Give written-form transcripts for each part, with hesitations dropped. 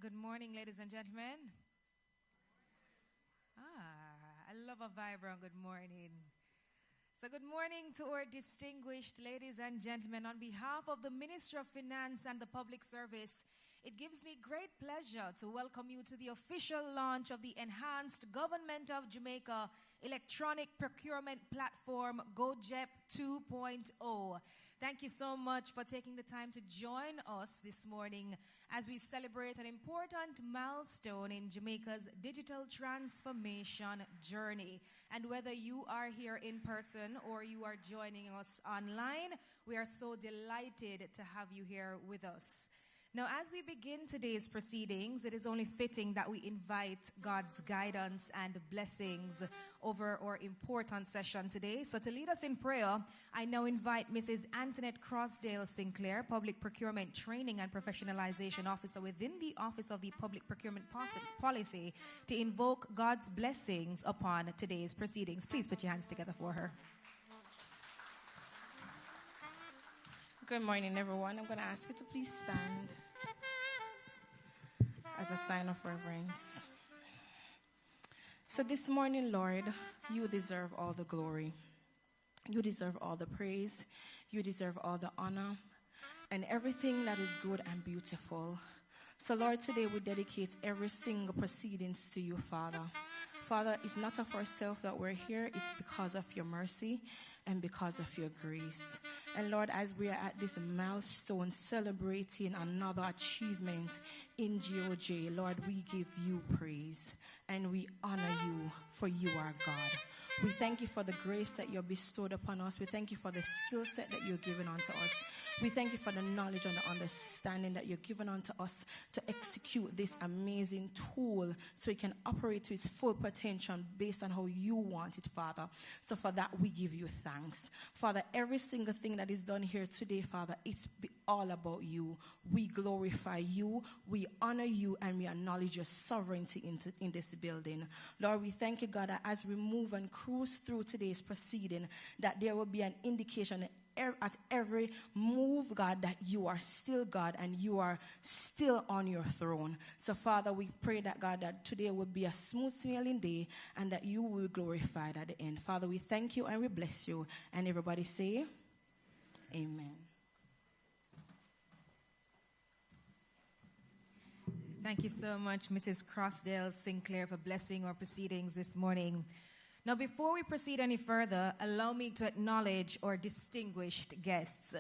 Good morning, ladies and gentlemen. I love a vibrant good morning. So good morning to our distinguished ladies and gentlemen. On behalf of the Ministry of Finance and the Public Service, it gives me great pleasure to welcome you to the official launch of the Enhanced Government of Jamaica Electronic Procurement Platform, GOJEP 2.0. Thank you so much for taking the time to join us this morning as we celebrate an important milestone in Jamaica's digital transformation journey. And whether you are here in person or you are joining us online, we are so delighted to have you here with us. Now, as we begin today's proceedings, it is only fitting that we invite God's guidance and blessings over our important session today. So to lead us in prayer, I now invite Mrs. Antoinette Crossdale Sinclair, Public Procurement Training and Professionalization Officer within the Office of the Public Procurement Policy, to invoke God's blessings upon today's proceedings. Please put your hands together for her. Good morning, everyone. I'm going to ask you to please stand as a sign of reverence. So this morning, Lord, you deserve all the glory. You deserve all the praise. You deserve all the honor and everything that is good and beautiful. So, Lord, today we dedicate every single proceedings to you, Father. Father, it's not of ourselves that we're here. It's because of your mercy and because of your grace. And Lord, as we are at this milestone celebrating another achievement in GOJ, Lord, we give you praise and we honor you, for you are God. We thank you for the grace that you bestowed upon us. We thank you for the skill set that you're giving unto us. We thank you for the knowledge and the understanding that you're giving unto us to execute this amazing tool so it can operate to its full potential based on how you want it, Father. So for that, we give you thanks. Father, every single thing that is done here today, Father, it's all about you. We glorify you, we honor you, and we acknowledge your sovereignty in this building. Lord, we thank you, God, that as we move and cruise through today's proceeding, that there will be an indication at every move, God, that you are still God and you are still on your throne. So, Father, we pray that, God, that today will be a smooth sailing day and that you will be glorified at the end. Father, we thank you and we bless you. And everybody say, amen. Thank you so much, Mrs. Crossdale Sinclair, for blessing our proceedings this morning. Now, before we proceed any further, allow me to acknowledge our distinguished guests.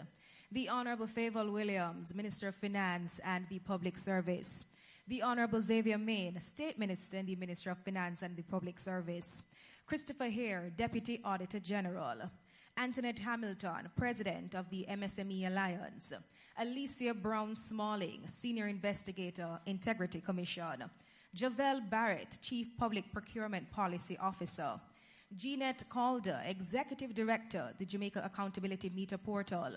The Honorable Favour Williams, Minister of Finance and the Public Service. The Honorable Xavier Main, State Minister in the Ministry of Finance and the Public Service. Christopher Hare, Deputy Auditor General. Antoinette Hamilton, President of the MSME Alliance. Alicia Brown-Smalling, Senior Investigator, Integrity Commission. Javel Barrett, Chief Public Procurement Policy Officer. Jeanette Calder, Executive Director, the Jamaica Accountability Meter Portal.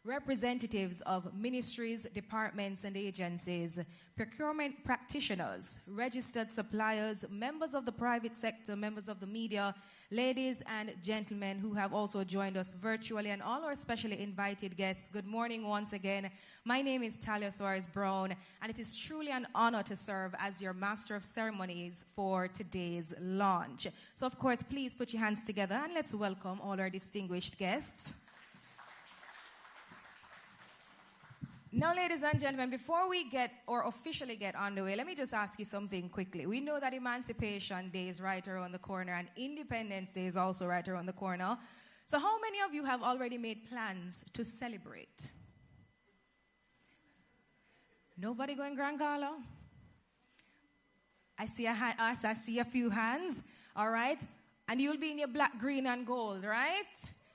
Representatives of ministries, departments, and agencies, procurement practitioners, registered suppliers, members of the private sector, members of the media, ladies and gentlemen who have also joined us virtually, and all our specially invited guests, good morning once again. My name is Talia Suarez-Brown, and it is truly an honor to serve as your Master of Ceremonies for today's launch. So, of course, please put your hands together and let's welcome all our distinguished guests. Now, ladies and gentlemen, before we officially get underway, let me just ask you something quickly. We know that Emancipation Day is right around the corner and Independence Day is also right around the corner. So how many of you have already made plans to celebrate? Nobody going Grand Gala? I see a few hands, all right? And you'll be in your black, green, and gold, right?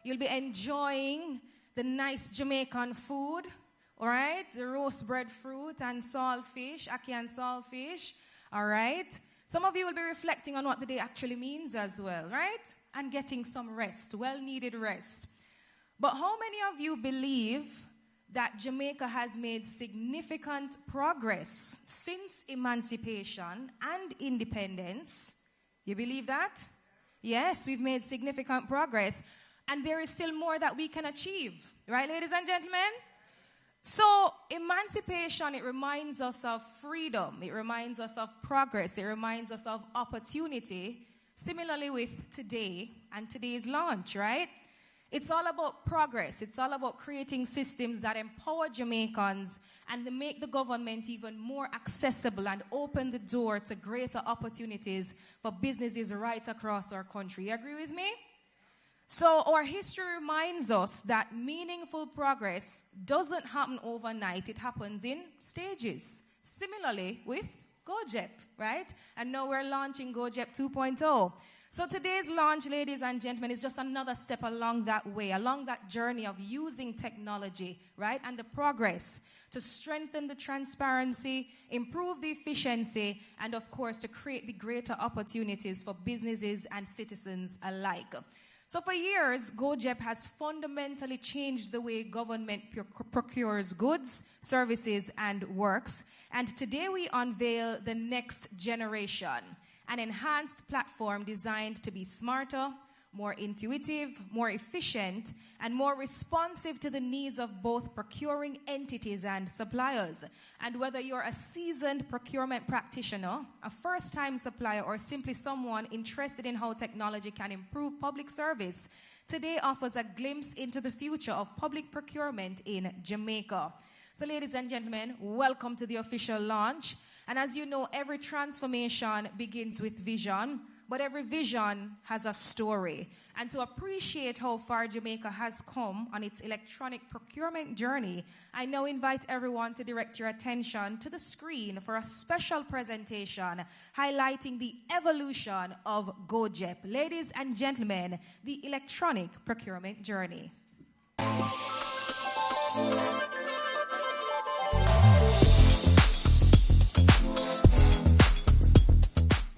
You'll be enjoying the nice Jamaican food. All right, the roast bread fruit and saltfish, ackee and saltfish. All right. Some of you will be reflecting on what the day actually means as well, right? And getting some rest, well-needed rest. But how many of you believe that Jamaica has made significant progress since emancipation and independence? You believe that? Yes, we've made significant progress. And there is still more that we can achieve. Right, ladies and gentlemen? So emancipation, it reminds us of freedom. It reminds us of progress. It reminds us of opportunity. Similarly with today and today's launch, right? It's all about progress. It's all about creating systems that empower Jamaicans and to make the government even more accessible and open the door to greater opportunities for businesses right across our country. You agree with me? So our history reminds us that meaningful progress doesn't happen overnight. It happens in stages. Similarly with GOJEP, right? And now we're launching GOJEP 2.0. So today's launch, ladies and gentlemen, is just another step along that way, along that journey of using technology, right? And the progress to strengthen the transparency, improve the efficiency, and of course, to create the greater opportunities for businesses and citizens alike. So for years, GOJEP has fundamentally changed the way government procures goods, services, and works. And today we unveil the next generation, an enhanced platform designed to be smarter, more intuitive, more efficient, and more responsive to the needs of both procuring entities and suppliers. And whether you're a seasoned procurement practitioner, a first-time supplier, or simply someone interested in how technology can improve public service, today offers a glimpse into the future of public procurement in Jamaica. So ladies and gentlemen, welcome to the official launch. And as you know, every transformation begins with vision, but every vision has a story. And to appreciate how far Jamaica has come on its electronic procurement journey, I now invite everyone to direct your attention to the screen for a special presentation highlighting the evolution of GOJEP. Ladies and gentlemen, the electronic procurement journey.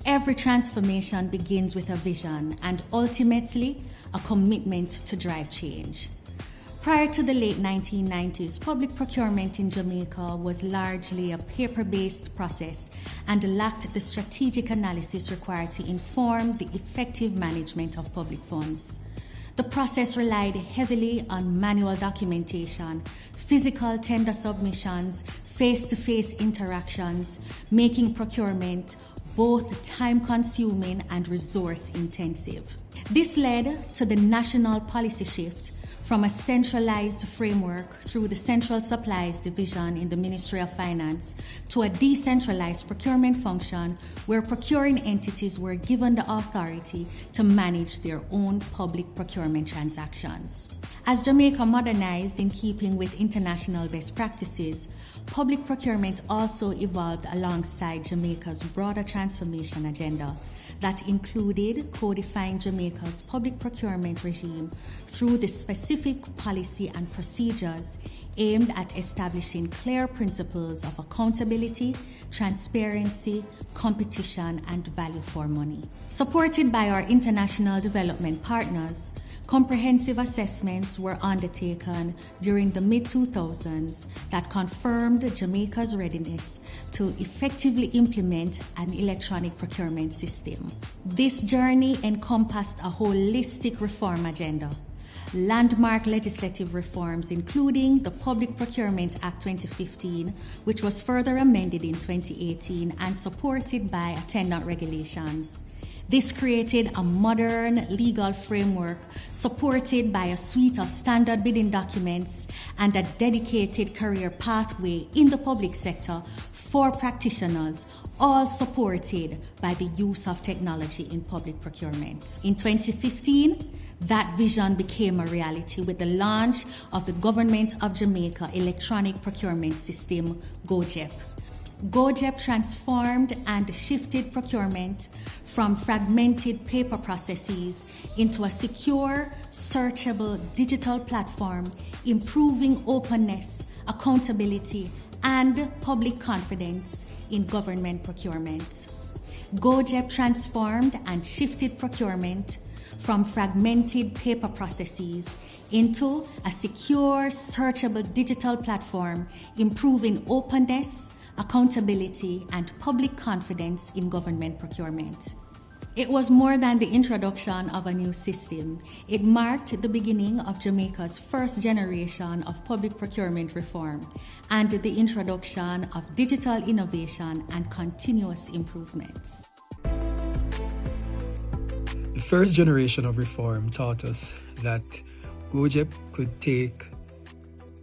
Every transformation begins with a vision and ultimately a commitment to drive change. Prior to the late 1990s, public procurement in Jamaica was largely a paper-based process and lacked the strategic analysis required to inform the effective management of public funds. The process relied heavily on manual documentation, physical tender submissions, face-to-face interactions, making procurement both time-consuming and resource-intensive. This led to the national policy shift from a centralized framework through the Central Supplies Division in the Ministry of Finance to a decentralized procurement function where procuring entities were given the authority to manage their own public procurement transactions. As Jamaica modernized in keeping with international best practices, public procurement also evolved alongside Jamaica's broader transformation agenda that included codifying Jamaica's public procurement regime through the specific policy and procedures aimed at establishing clear principles of accountability, transparency, competition, and value for money. Supported by our international development partners, comprehensive assessments were undertaken during the mid-2000s that confirmed Jamaica's readiness to effectively implement an electronic procurement system. This journey encompassed a holistic reform agenda. Landmark legislative reforms, including the Public Procurement Act 2015, which was further amended in 2018 and supported by attendant regulations. This created a modern legal framework supported by a suite of standard bidding documents and a dedicated career pathway in the public sector for practitioners, all supported by the use of technology in public procurement. In 2015, that vision became a reality with the launch of the Government of Jamaica Electronic Procurement System, GOJEP. GOJEP transformed and shifted procurement from fragmented paper processes into a secure, searchable digital platform, improving openness, accountability, and public confidence in government procurement. GOJEP transformed and shifted procurement from fragmented paper processes into a secure, searchable digital platform, improving openness, accountability, and public confidence in government procurement. It was more than the introduction of a new system. It marked the beginning of Jamaica's first generation of public procurement reform and the introduction of digital innovation and continuous improvements. The first generation of reform taught us that GOJEP could take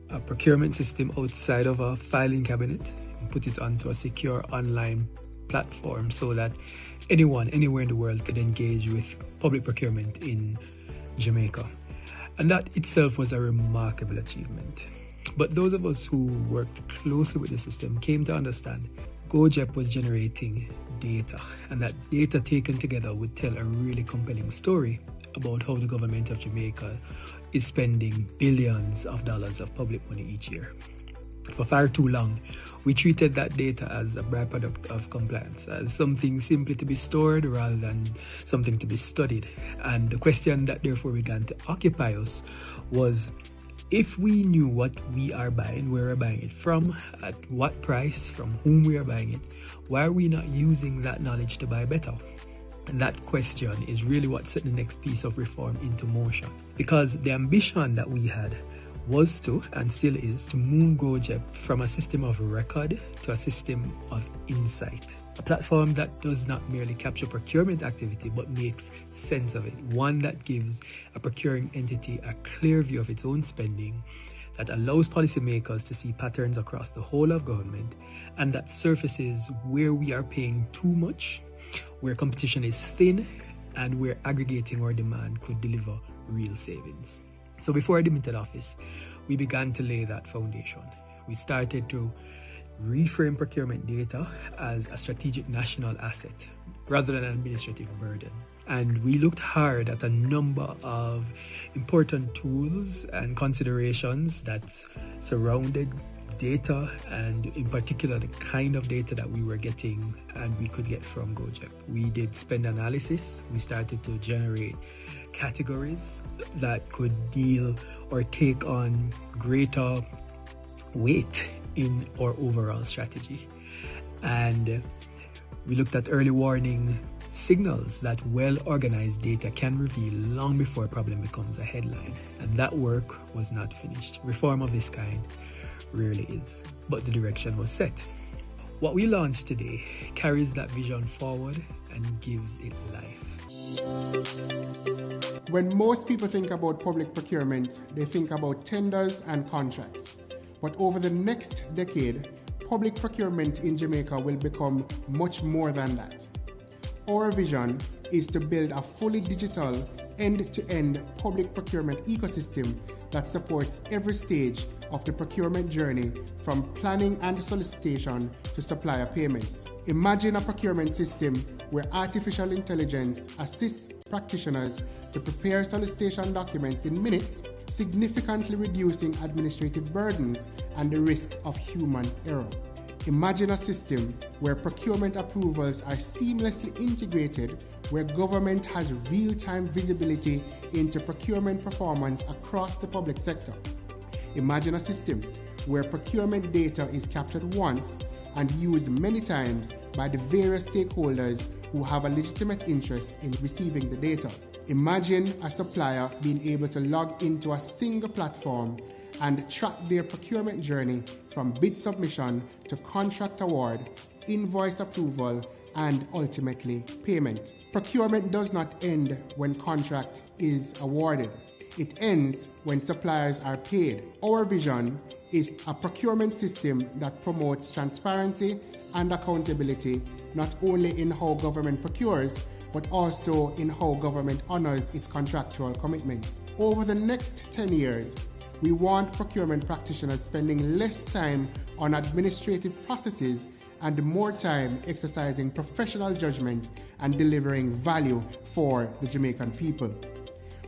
a procurement system outside of a filing cabinet and put it onto a secure online platform so that anyone, anywhere in the world could engage with public procurement in Jamaica. And that itself was a remarkable achievement. But those of us who worked closely with the system came to understand GOJEP was generating data, and that data taken together would tell a really compelling story about how the government of Jamaica is spending billions of dollars of public money each year. For far too long, we treated that data as a byproduct of compliance, as something simply to be stored rather than something to be studied. And the question that therefore began to occupy us was, if we knew what we are buying, where we're buying it from, at what price, from whom we are buying it, why are we not using that knowledge to buy better? And that question is really what set the next piece of reform into motion. Because the ambition that we had was to, and still is, to move GOJEP from a system of record to a system of insight. A platform that does not merely capture procurement activity but makes sense of it. One that gives a procuring entity a clear view of its own spending, that allows policymakers to see patterns across the whole of government, and that surfaces where we are paying too much, where competition is thin, and where aggregating our demand could deliver real savings. So before I demitted office, we began to lay that foundation. We started to reframe procurement data as a strategic national asset rather than an administrative burden. And we looked hard at a number of important tools and considerations that surrounded data, and in particular the kind of data that we were getting and we could get from GOJEP. We did spend analysis. We started to generate categories that could deal or take on greater weight in our overall strategy. And we looked at early warning signals that well-organized data can reveal long before a problem becomes a headline. And that work was not finished. Reform of this kind rarely is, but the direction was set. What we launched today carries that vision forward and gives it life. When most people think about public procurement, they think about tenders and contracts. But over the next decade, public procurement in Jamaica will become much more than that. Our vision is to build a fully digital, end-to-end public procurement ecosystem that supports every stage of the procurement journey, from planning and solicitation to supplier payments. Imagine a procurement system where artificial intelligence assists practitioners to prepare solicitation documents in minutes, significantly reducing administrative burdens and the risk of human error. Imagine a system where procurement approvals are seamlessly integrated, where government has real-time visibility into procurement performance across the public sector. Imagine a system where procurement data is captured once and used many times by the various stakeholders who have a legitimate interest in receiving the data. Imagine a supplier being able to log into a single platform and track their procurement journey from bid submission to contract award, invoice approval, and ultimately payment. Procurement does not end when contract is awarded. It ends when suppliers are paid. Our vision is a procurement system that promotes transparency and accountability, not only in how government procures, but also in how government honors its contractual commitments. Over the next 10 years, we want procurement practitioners spending less time on administrative processes and more time exercising professional judgment and delivering value for the Jamaican people.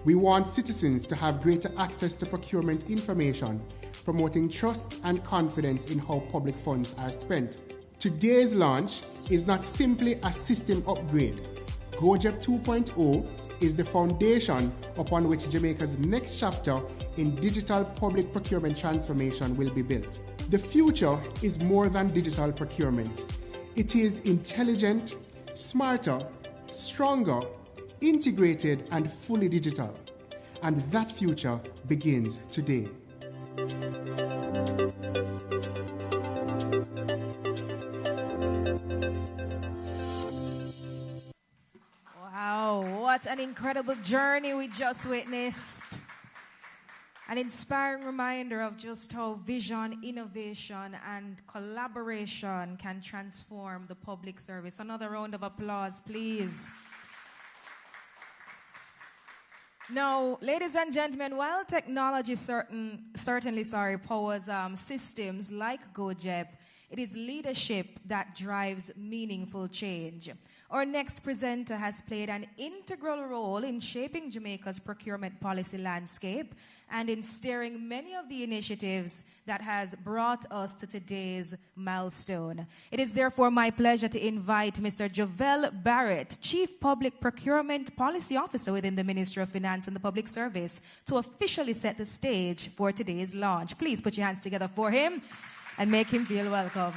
We want citizens to have greater access to procurement information, promoting trust and confidence in how public funds are spent. Today's launch is not simply a system upgrade. GOJEP 2.0 is the foundation upon which Jamaica's next chapter in digital public procurement transformation will be built. The future is more than digital procurement. It is intelligent, smarter, stronger, integrated, and fully digital. And that future begins today. Wow, what an incredible journey we just witnessed. An inspiring reminder of just how vision, innovation, and collaboration can transform the public service. Another round of applause, please. Now, ladies and gentlemen, while technology certainly powers systems like GOJEP, it is leadership that drives meaningful change. Our next presenter has played an integral role in shaping Jamaica's procurement policy landscape and in steering many of the initiatives that has brought us to today's milestone. It is therefore my pleasure to invite Mr. Jovel Barrett, Chief Public Procurement Policy Officer within the Ministry of Finance and the Public Service, to officially set the stage for today's launch. Please put your hands together for him and make him feel welcome.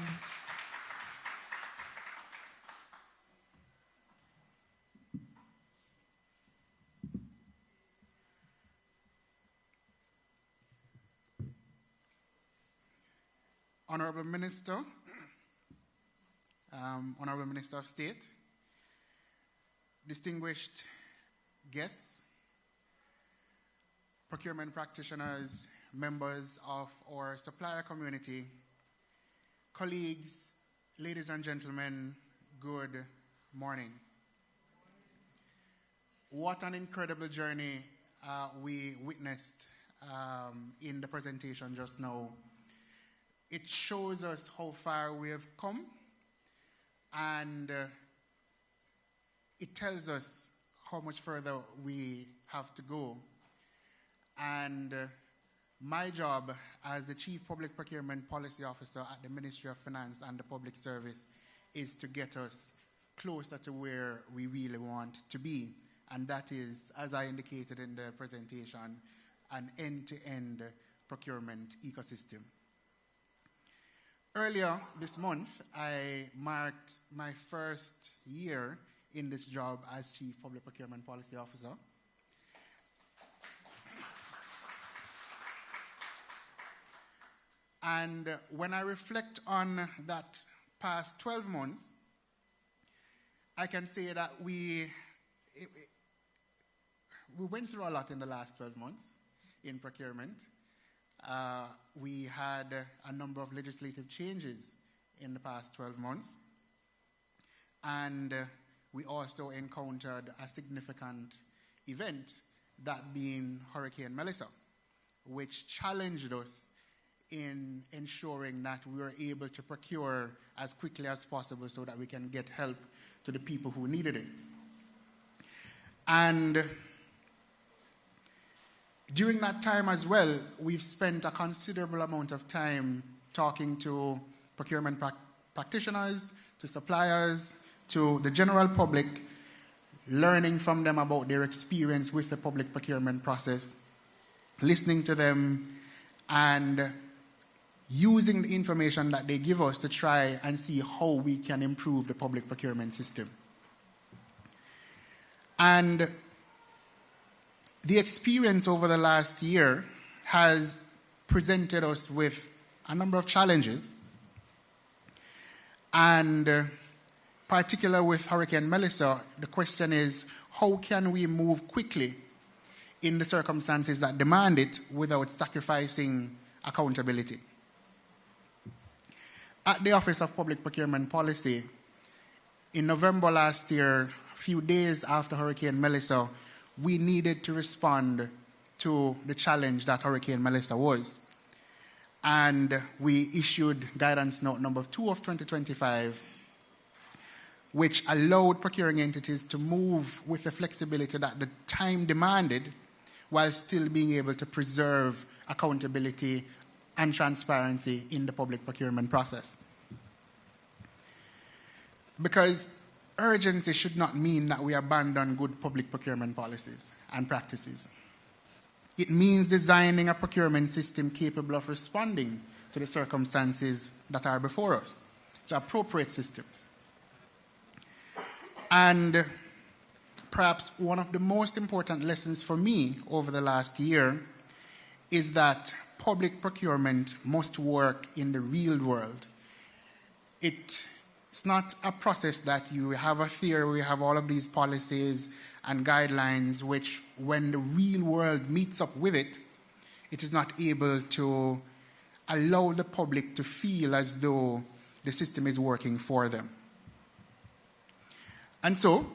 Honorable Minister, Honorable Minister of State, distinguished guests, procurement practitioners, members of our supplier community, colleagues, ladies and gentlemen, good morning. What an incredible journey we witnessed in the presentation just now. It shows us how far we have come, and it tells us how much further we have to go. And my job as the Chief Public Procurement Policy Officer at the Ministry of Finance and the Public Service is to get us closer to where we really want to be. And that is, as I indicated in the presentation, an end-to-end procurement ecosystem. Earlier this month, I marked my first year in this job as Chief Public Procurement Policy Officer. And when I reflect on that past 12 months, I can say that we went through a lot in the last 12 months in procurement. We had a number of legislative changes in the past 12 months. And we also encountered a significant event, that being Hurricane Melissa, which challenged us in ensuring that we were able to procure as quickly as possible so that we can get help to the people who needed it. And during that time as well, we've spent a considerable amount of time talking to procurement practitioners, to suppliers, to the general public, learning from them about their experience with the public procurement process, listening to them, and using the information that they give us to try and see how we can improve the public procurement system. And the experience over the last year has presented us with a number of challenges, and particularly with Hurricane Melissa, the question is, how can we move quickly in the circumstances that demand it without sacrificing accountability? At the Office of Public Procurement Policy, in November last year, a few days after Hurricane Melissa, we needed to respond to the challenge that Hurricane Melissa was. And we issued Guidance Note number 2 of 2025, which allowed procuring entities to move with the flexibility that the time demanded while still being able to preserve accountability and transparency in the public procurement process. Because urgency should not mean that we abandon good public procurement policies and practices. It means designing a procurement system capable of responding to the circumstances that are before us, so appropriate systems. And perhaps one of the most important lessons for me over the last year is that public procurement must work in the real world. It's not a process that you have a theory, you have all of these policies and guidelines, which when the real world meets up with it, it is not able to allow the public to feel as though the system is working for them. And so,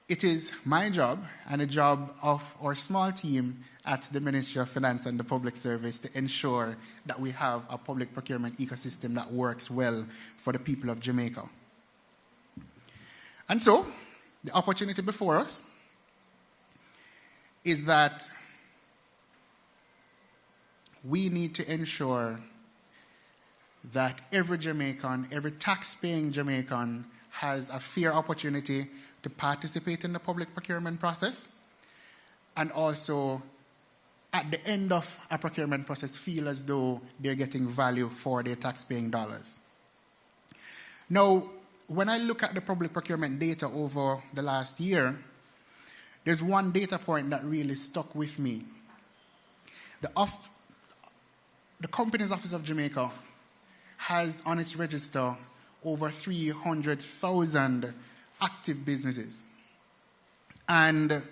it is my job and the job of our small team at the Ministry of Finance and the Public Service to ensure that we have a public procurement ecosystem that works well for the people of Jamaica. And so, the opportunity before us is that we need to ensure that every Jamaican, every tax-paying Jamaican has a fair opportunity to participate in the public procurement process, and also at the end of a procurement process feel as though they're getting value for their tax-paying dollars. Now, when I look at the public procurement data over the last year, there's one data point that really stuck with me. The Companies Office of Jamaica has on its register over 300,000 active businesses. And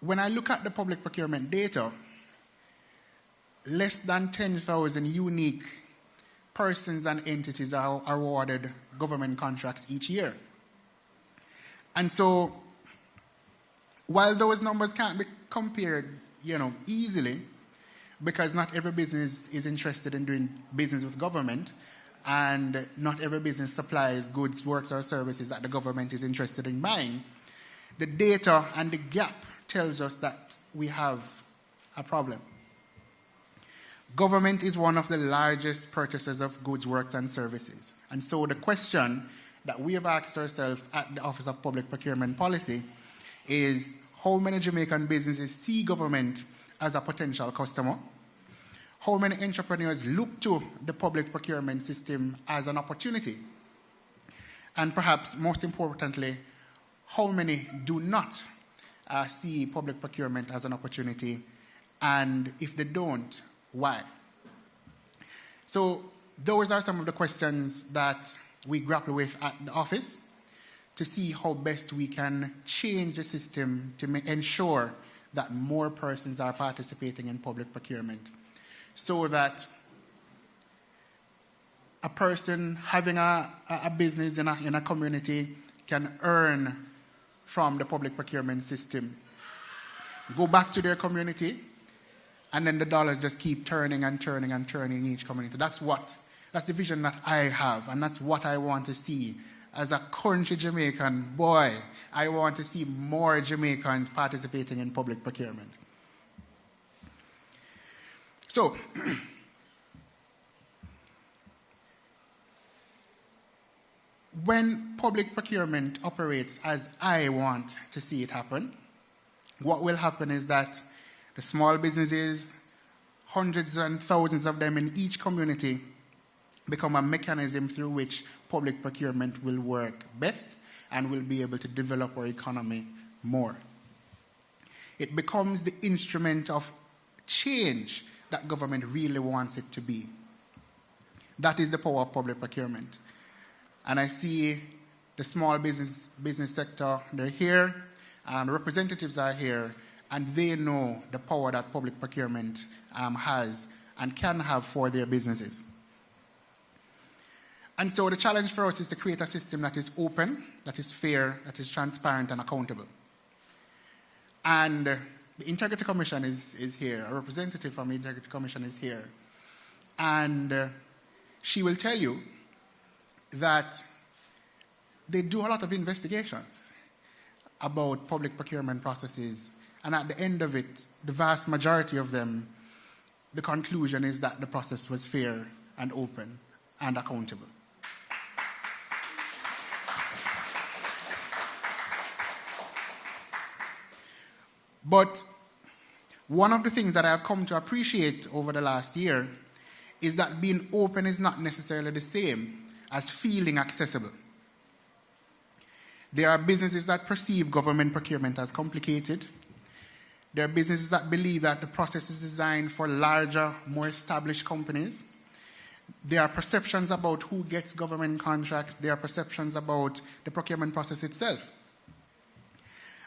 when I look at the public procurement data, less than 10,000 unique persons and entities are awarded government contracts each year. And so, while those numbers can't be compared, easily, because not every business is interested in doing business with government, and not every business supplies goods, works, or services that the government is interested in buying, the data and the gap tells us that we have a problem. Government is one of the largest purchasers of goods, works, and services. And so the question that we have asked ourselves at the Office of Public Procurement Policy is, how many Jamaican businesses see government as a potential customer? How many entrepreneurs look to the public procurement system as an opportunity? And perhaps most importantly, how many do not see public procurement as an opportunity? And if they don't, why? So those are some of the questions that we grapple with at the office to see how best we can change the system to ensure that more persons are participating in public procurement, so that a person having a business in a community can earn from the public procurement system, go back to their community, and then the dollars just keep turning and turning and turning in each community. That's the vision that I have, and that's what I want to see. As a country Jamaican boy, I want to see more Jamaicans participating in public procurement. So, when public procurement operates as I want to see it happen, what will happen is that the small businesses, hundreds and thousands of them in each community, become a mechanism through which public procurement will work best and will be able to develop our economy more. It becomes the instrument of change that government really wants it to be. That is the power of public procurement. And I see the small business sector, they're here, representatives are here, and they know the power that public procurement has and can have for their businesses. And so the challenge for us is to create a system that is open, that is fair, that is transparent and accountable. And the Integrity Commission is here. A representative from the Integrity Commission is here. And she will tell you that they do a lot of investigations about public procurement processes. And at the end of it, the vast majority of them, the conclusion is that the process was fair and open and accountable. But one of the things that I have come to appreciate over the last year is that being open is not necessarily the same as feeling accessible. There are businesses that perceive government procurement as complicated. There are businesses that believe that the process is designed for larger, more established companies. There are perceptions about who gets government contracts. There are perceptions about the procurement process itself.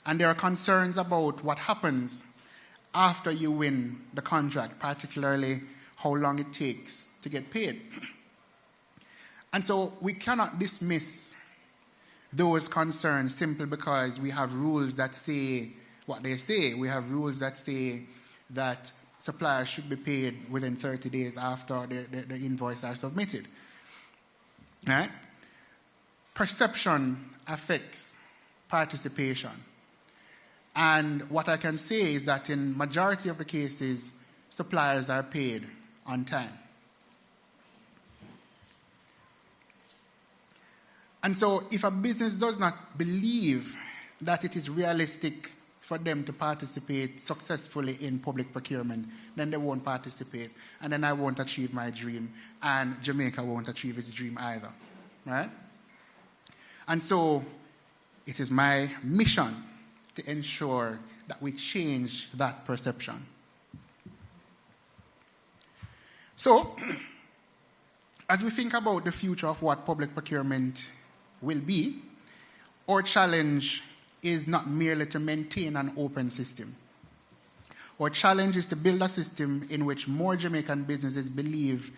And there are concerns about what happens after you win the contract, particularly how long it takes to get paid. And so we cannot dismiss those concerns simply because we have rules that say what they say. We have rules that say that suppliers should be paid within 30 days after the invoice are submitted. Right? Perception affects participation. And what I can say is that in majority of the cases, suppliers are paid on time. And so if a business does not believe that it is realistic for them to participate successfully in public procurement, then they won't participate. And then I won't achieve my dream, and Jamaica won't achieve its dream either. Right? And so it is my mission to ensure that we change that perception. So, as we think about the future of what public procurement will be, our challenge is not merely to maintain an open system. Our challenge is to build a system in which more Jamaican businesses believe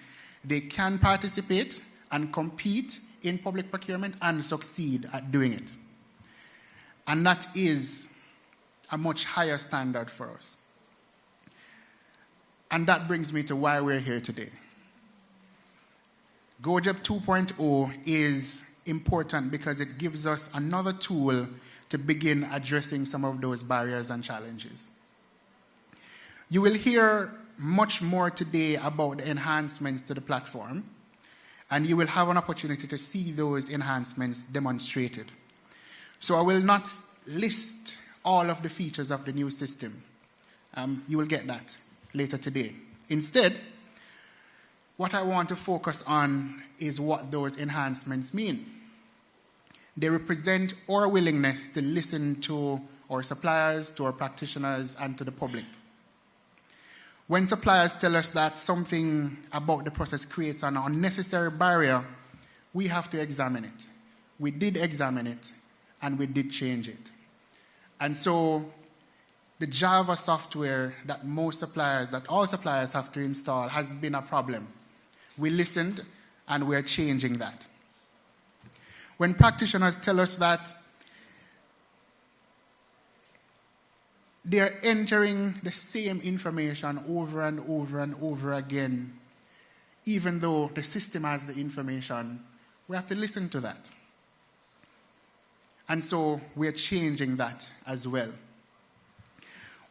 they can participate and compete in public procurement and succeed at doing it. And that is a much higher standard for us. And that brings me to why we're here today. GOJEP 2.0 is important because it gives us another tool to begin addressing some of those barriers and challenges. You will hear much more today about the enhancements to the platform, and you will have an opportunity to see those enhancements demonstrated. So I will not list all of the features of the new system. You will get that later today. Instead, what I want to focus on is what those enhancements mean. They represent our willingness to listen to our suppliers, to our practitioners, and to the public. When suppliers tell us that something about the process creates an unnecessary barrier, we have to examine it. We did examine it, and we did change it. And so the Java software that all suppliers have to install has been a problem. We listened, and we're changing that. When practitioners tell us that they're entering the same information over and over and over again, even though the system has the information, we have to listen to that. And so we're changing that as well.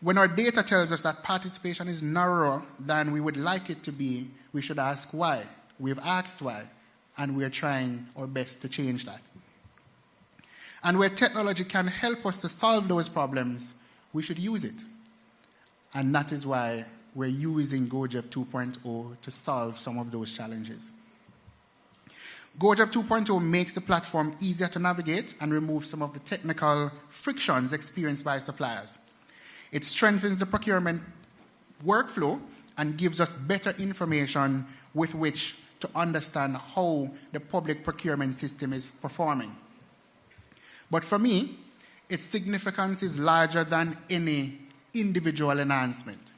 When our data tells us that participation is narrower than we would like it to be, we should ask why. We've asked why, and we're trying our best to change that. And where technology can help us to solve those problems, we should use it. And that is why we're using GOJEP 2.0 to solve some of those challenges. GOJEP 2.0 makes the platform easier to navigate and remove some of the technical frictions experienced by suppliers. It strengthens the procurement workflow and gives us better information with which to understand how the public procurement system is performing. But for me, its significance is larger than any individual enhancement.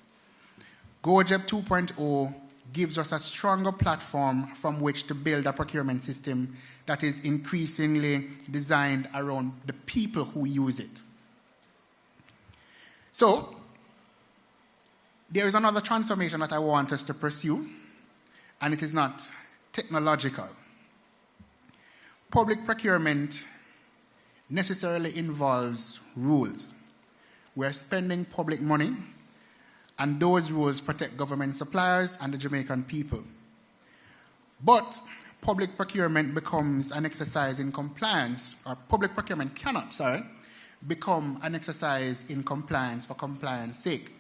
GOJEP 2.0 gives us a stronger platform from which to build a procurement system that is increasingly designed around the people who use it. So, there is another transformation that I want us to pursue, and it is not technological. Public procurement necessarily involves rules. We're spending public money, and those rules protect government suppliers and the Jamaican people. But public procurement becomes an exercise in compliance, or public procurement cannot, become an exercise in compliance for compliance sake.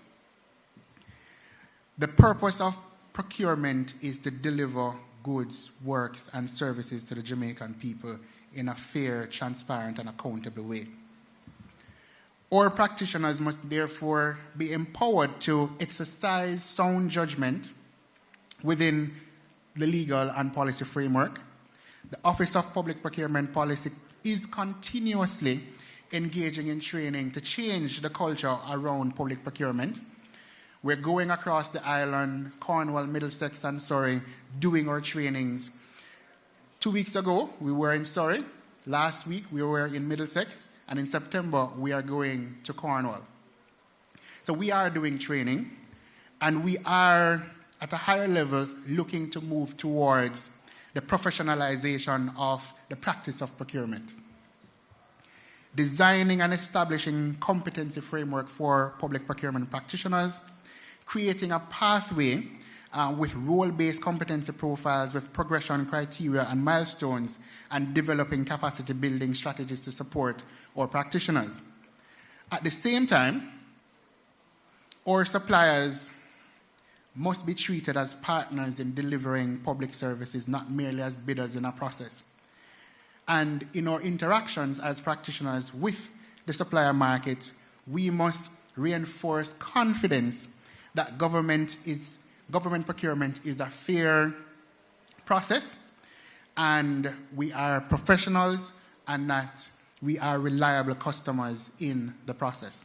The purpose of procurement is to deliver goods, works, and services to the Jamaican people in a fair, transparent, and accountable way. Our practitioners must therefore be empowered to exercise sound judgment within the legal and policy framework. The Office of Public Procurement Policy is continuously engaging in training to change the culture around public procurement. We're going across the island, Cornwall, Middlesex, and Surrey, doing our trainings. 2 weeks ago, we were in Surrey. Last week, we were in Middlesex. And in September, we are going to Cornwall. So we are doing training, and we are, at a higher level, looking to move towards the professionalization of the practice of procurement. Designing and establishing competency framework for public procurement practitioners, creating a pathway with role-based competency profiles with progression criteria and milestones, and developing capacity building strategies to support our practitioners. At the same time, our suppliers must be treated as partners in delivering public services, not merely as bidders in a process. And in our interactions as practitioners with the supplier market, we must reinforce confidence that government procurement is a fair process, and we are professionals, and that we are reliable customers in the process.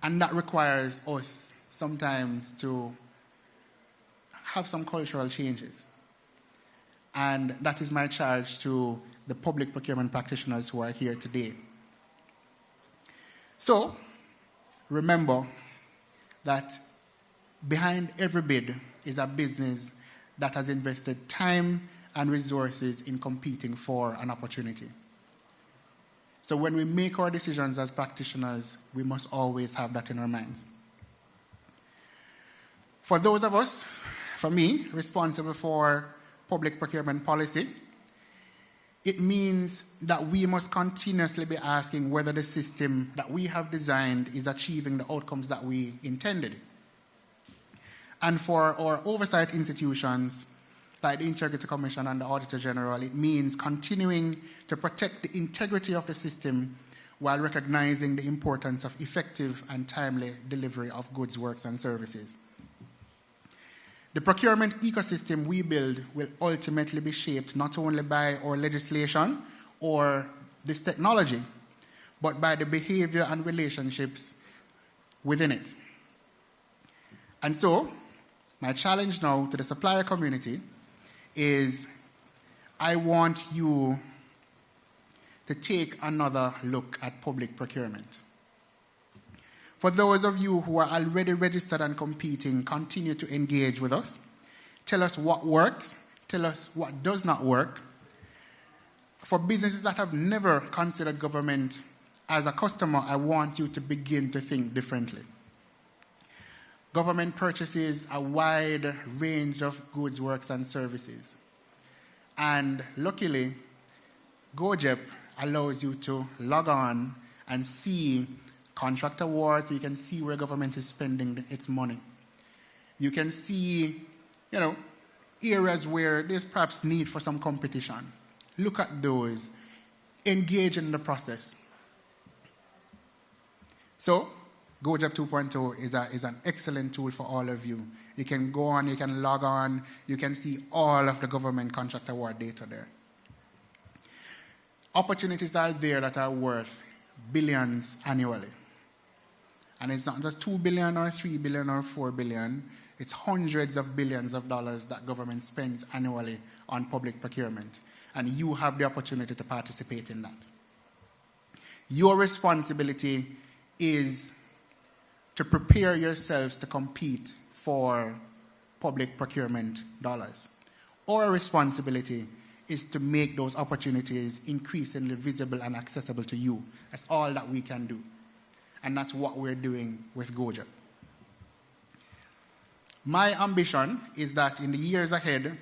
And that requires us sometimes to have some cultural changes. And that is my charge to the public procurement practitioners who are here today. So, remember that behind every bid is a business that has invested time and resources in competing for an opportunity. So when we make our decisions as practitioners, we must always have that in our minds. For those of us, for me, responsible for public procurement policy, it means that we must continuously be asking whether the system that we have designed is achieving the outcomes that we intended. And for our oversight institutions, like the Integrity Commission and the Auditor General, it means continuing to protect the integrity of the system while recognizing the importance of effective and timely delivery of goods, works, and services. The procurement ecosystem we build will ultimately be shaped not only by our legislation or this technology, but by the behavior and relationships within it. And so, my challenge now to the supplier community is I want you to take another look at public procurement. For those of you who are already registered and competing, continue to engage with us. Tell us what works. Tell us what does not work. For businesses that have never considered government as a customer, I want you to begin to think differently. Government purchases a wide range of goods, works, and services. And luckily, GOJEP allows you to log on and see contract awards. You can see where government is spending its money. You can see, areas where there's perhaps need for some competition. Look at those. Engage in the process. So, GOJEP 2.0 is an excellent tool for all of you. You can go on, you can log on, you can see all of the government contract award data there. Opportunities are there that are worth billions annually. And it's not just 2 billion or 3 billion or 4 billion, it's hundreds of billions of dollars that government spends annually on public procurement. And you have the opportunity to participate in that. Your responsibility is to prepare yourselves to compete for public procurement dollars. Our responsibility is to make those opportunities increasingly visible and accessible to you. That's all that we can do. And that's what we're doing with GOJEP. My ambition is that in the years ahead,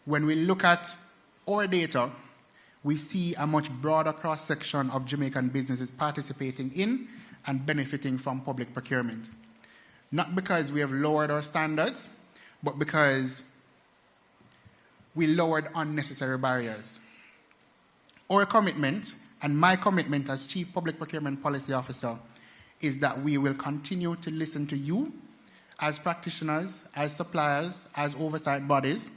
when we look at our data, we see a much broader cross-section of Jamaican businesses participating in and benefiting from public procurement. Not because we have lowered our standards, but because we lowered unnecessary barriers. Our commitment, and my commitment as Chief Public Procurement Policy Officer, is that we will continue to listen to you as practitioners, as suppliers, as oversight bodies,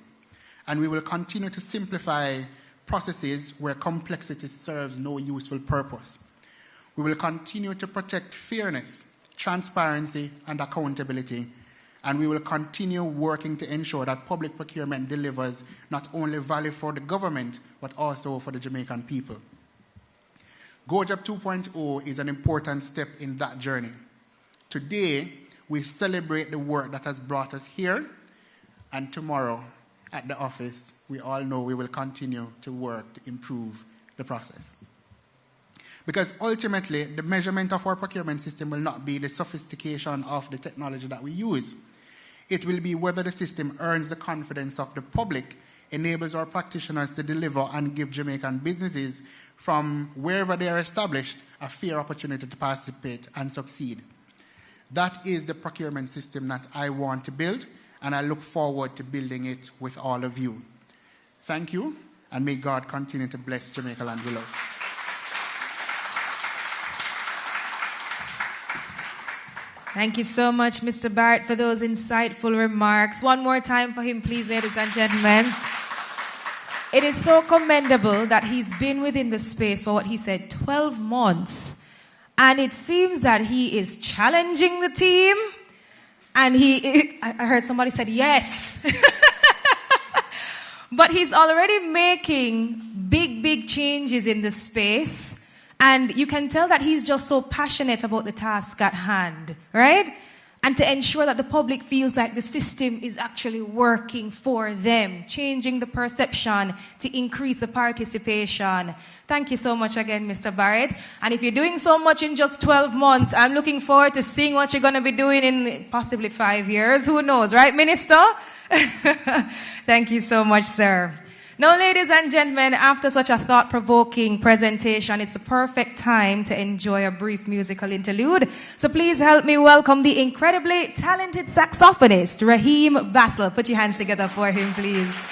and we will continue to simplify processes where complexity serves no useful purpose. We will continue to protect fairness, transparency, and accountability, and we will continue working to ensure that public procurement delivers not only value for the government, but also for the Jamaican people. GOJEP 2.0 is an important step in that journey. Today, we celebrate the work that has brought us here, and tomorrow, at the office, we all know we will continue to work to improve the process. Because ultimately, the measurement of our procurement system will not be the sophistication of the technology that we use. It will be whether the system earns the confidence of the public, enables our practitioners to deliver and give Jamaican businesses from wherever they are established a fair opportunity to participate and succeed. That is the procurement system that I want to build, and I look forward to building it with all of you. Thank you, and may God continue to bless Jamaica Land we love. Thank you so much, Mr. Barrett, for those insightful remarks. One more time for him, please, ladies and gentlemen. It is so commendable that he's been within the space for what he said, 12 months. And it seems that he is challenging the team. And I heard somebody said yes. But he's already making big changes in the space. And you can tell that he's just so passionate about the task at hand, right? And to ensure that the public feels like the system is actually working for them, changing the perception to increase the participation. Thank you so much again, Mr. Barrett. And if you're doing so much in just 12 months, I'm looking forward to seeing what you're going to be doing in possibly 5 years. Who knows, right, Minister? Thank you so much, sir. Now, ladies and gentlemen, after such a thought-provoking presentation, it's a perfect time to enjoy a brief musical interlude. So please help me welcome the incredibly talented saxophonist, Raheem Vassell. Put your hands together for him, please.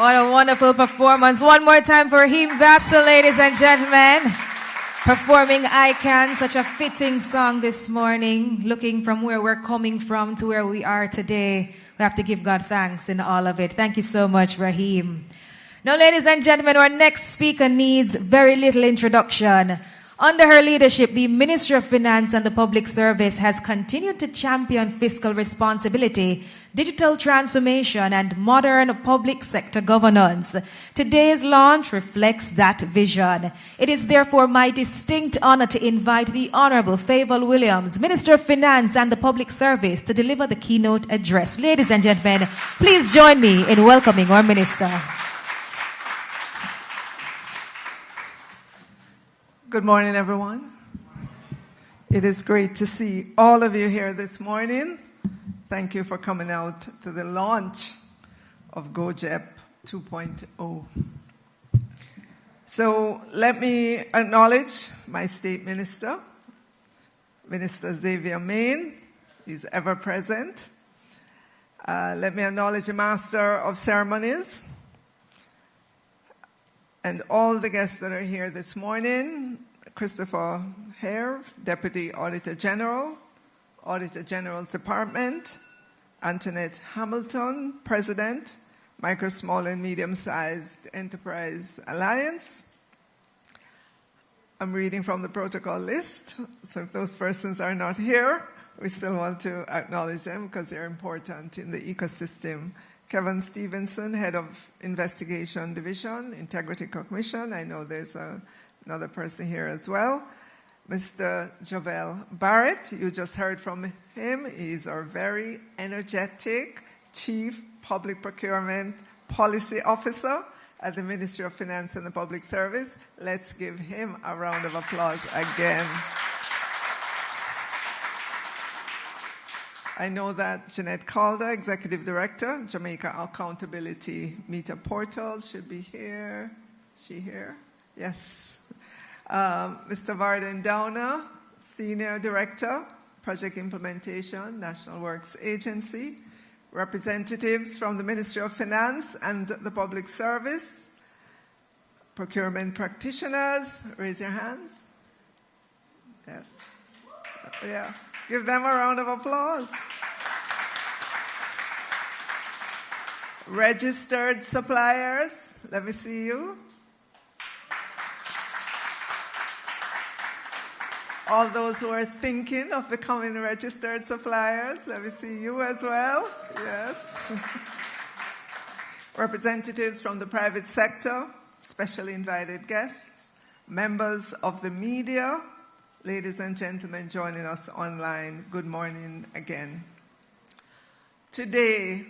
What a wonderful performance. One more time for Raheem Vassell, ladies and gentlemen. Performing I Can, such a fitting song this morning. Looking from where we're coming from to where we are today. We have to give God thanks in all of it. Thank you so much, Raheem. Now, ladies and gentlemen, our next speaker needs very little introduction. Under her leadership, the Ministry of Finance and the Public Service has continued to champion fiscal responsibility, digital transformation, and modern public sector governance. Today's launch reflects that vision. It is therefore my distinct honor to invite the Honorable Favour Williams, Minister of Finance and the Public Service, to deliver the keynote address. Ladies and gentlemen, please join me in welcoming our Minister. Good morning, everyone. It is great to see all of you here this morning. Thank you for coming out to the launch of GOJEP 2.0. So let me acknowledge my state minister, Minister Xavier Main. He's ever present. Let me acknowledge the Master of Ceremonies and all the guests that are here this morning. Christopher Hare, Deputy Auditor General, Auditor General's Department, Antoinette Hamilton, President, Micro, Small and Medium-Sized Enterprise Alliance. I'm reading from the protocol list, so if those persons are not here, we still want to acknowledge them because they're important in the ecosystem. Kevin Stevenson, Head of Investigation Division, Integrity Commission. I know there's another person here as well. Mr. Javel Barrett, you just heard from him. He's our very energetic Chief Public Procurement Policy Officer at the Ministry of Finance and the Public Service. Let's give him a round of applause again. I know that Jeanette Calder, Executive Director, Jamaica Accountability Meter Portal, should be here. Is she here? Yes. Mr. Varden Downer, Senior Director, Project Implementation, National Works Agency. Representatives from the Ministry of Finance and the Public Service. Procurement practitioners, raise your hands. Yes. Yeah. Give them a round of applause. Registered suppliers, let me see you. All those who are thinking of becoming registered suppliers, let me see you as well. Yes. Representatives from the private sector, specially invited guests, members of the media, ladies and gentlemen joining us online, good morning again. Today,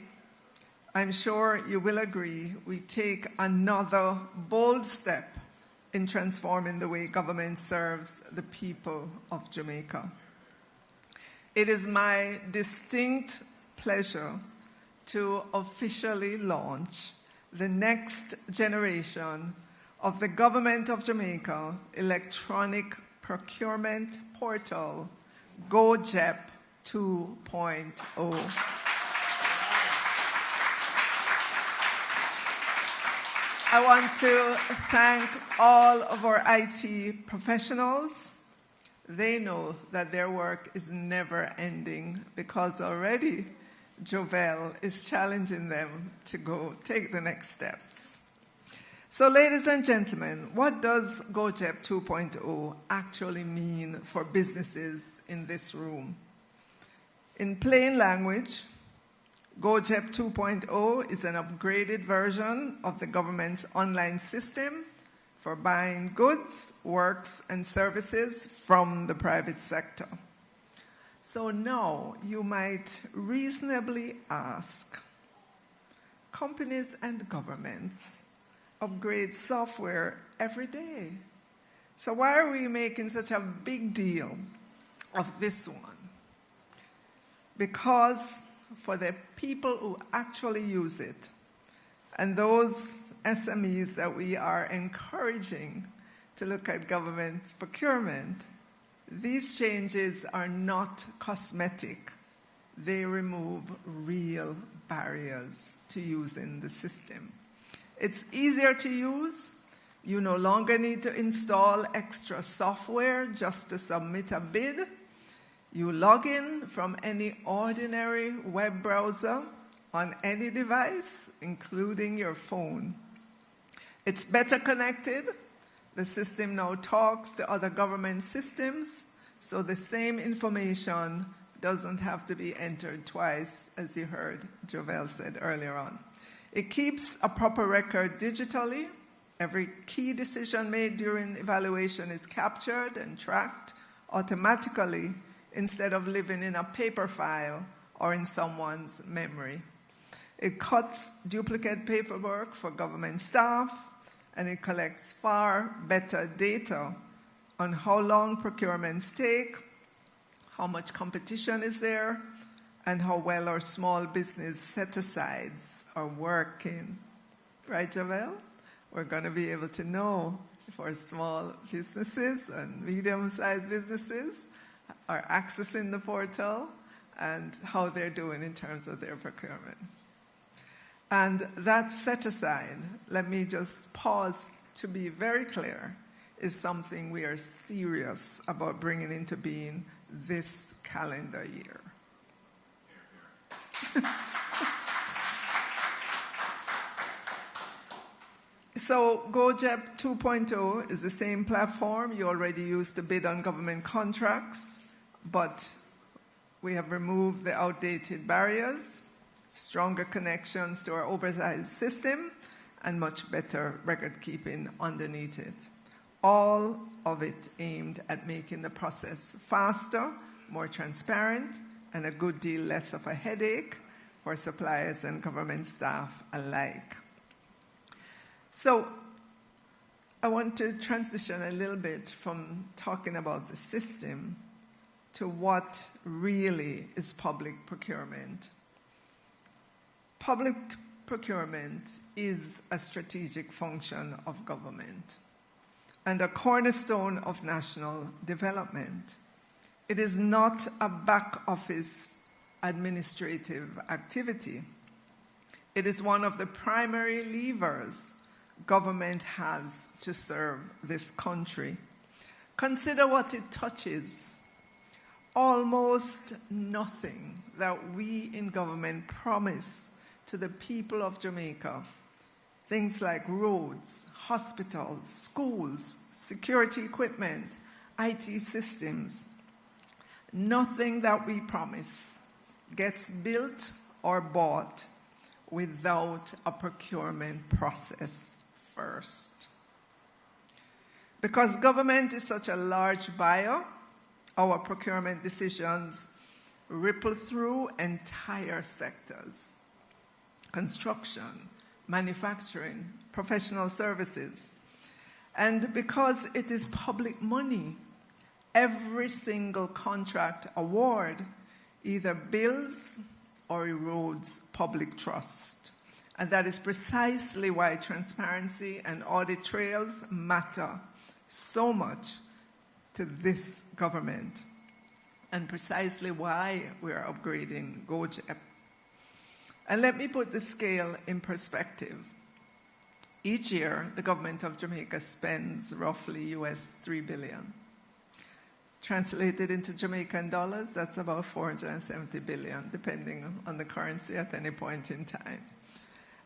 I'm sure you will agree, we take another bold step in transforming the way government serves the people of Jamaica. It is my distinct pleasure to officially launch the next generation of the Government of Jamaica electronic procurement portal, GOJEP 2.0. I want to thank all of our IT professionals. They know that their work is never ending because already Jovel is challenging them to go take the next steps. So ladies and gentlemen, what does GOJEP 2.0 actually mean for businesses in this room? In plain language, GOJEP 2.0 is an upgraded version of the government's online system for buying goods, works, and services from the private sector. So now you might reasonably ask, companies and governments upgrade software every day. So why are we making such a big deal of this one? Because for the people who actually use it, and those SMEs that we are encouraging to look at government procurement, these changes are not cosmetic. They remove real barriers to using the system. It's easier to use. You no longer need to install extra software just to submit a bid. You log in from any ordinary web browser on any device, including your phone. It's better connected. The system now talks to other government systems, so the same information doesn't have to be entered twice, as you heard Jovel said earlier on. It keeps a proper record digitally. Every key decision made during evaluation is captured and tracked automatically instead of living in a paper file or in someone's memory. It cuts duplicate paperwork for government staff, and it collects far better data on how long procurements take, how much competition is there, and how well our small business set-asides are working. Right, Javel? We're going to be able to know if our small businesses and medium-sized businesses are accessing the portal and how they're doing in terms of their procurement. And that set-aside, let me just pause to be very clear, is something we are serious about bringing into being this calendar year. So GOJEP 2.0 is the same platform you already use to bid on government contracts, but we have removed the outdated barriers, stronger connections to our oversight system, and much better record keeping underneath it. All of it aimed at making the process faster, more transparent, and a good deal less of a headache for suppliers and government staff alike. So I want to transition a little bit from talking about the system to what really is public procurement. Public procurement is a strategic function of government and a cornerstone of national development. It is not a back office administrative activity. It is one of the primary levers government has to serve this country. Consider what it touches. Almost nothing that we in government promise to the people of Jamaica, things like roads, hospitals, schools, security equipment, IT systems, nothing that we promise gets built or bought without a procurement process first. Because government is such a large buyer, our procurement decisions ripple through entire sectors: construction, manufacturing, professional services. And because it is public money, every single contract award either builds or erodes public trust. And that is precisely why transparency and audit trails matter so much to this government, and precisely why we are upgrading GOJEP. And let me put the scale in perspective. Each year, the government of Jamaica spends roughly US $3 billion. Translated into Jamaican dollars, that's about 470 billion, depending on the currency at any point in time.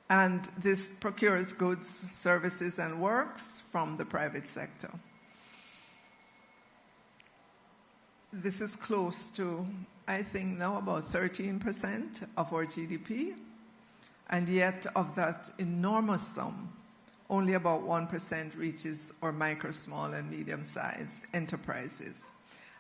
And this procures goods, services, and works from the private sector. This is close to, I think now, about 13% of our GDP. And yet, of that enormous sum, only about 1% reaches our micro, small, and medium-sized enterprises.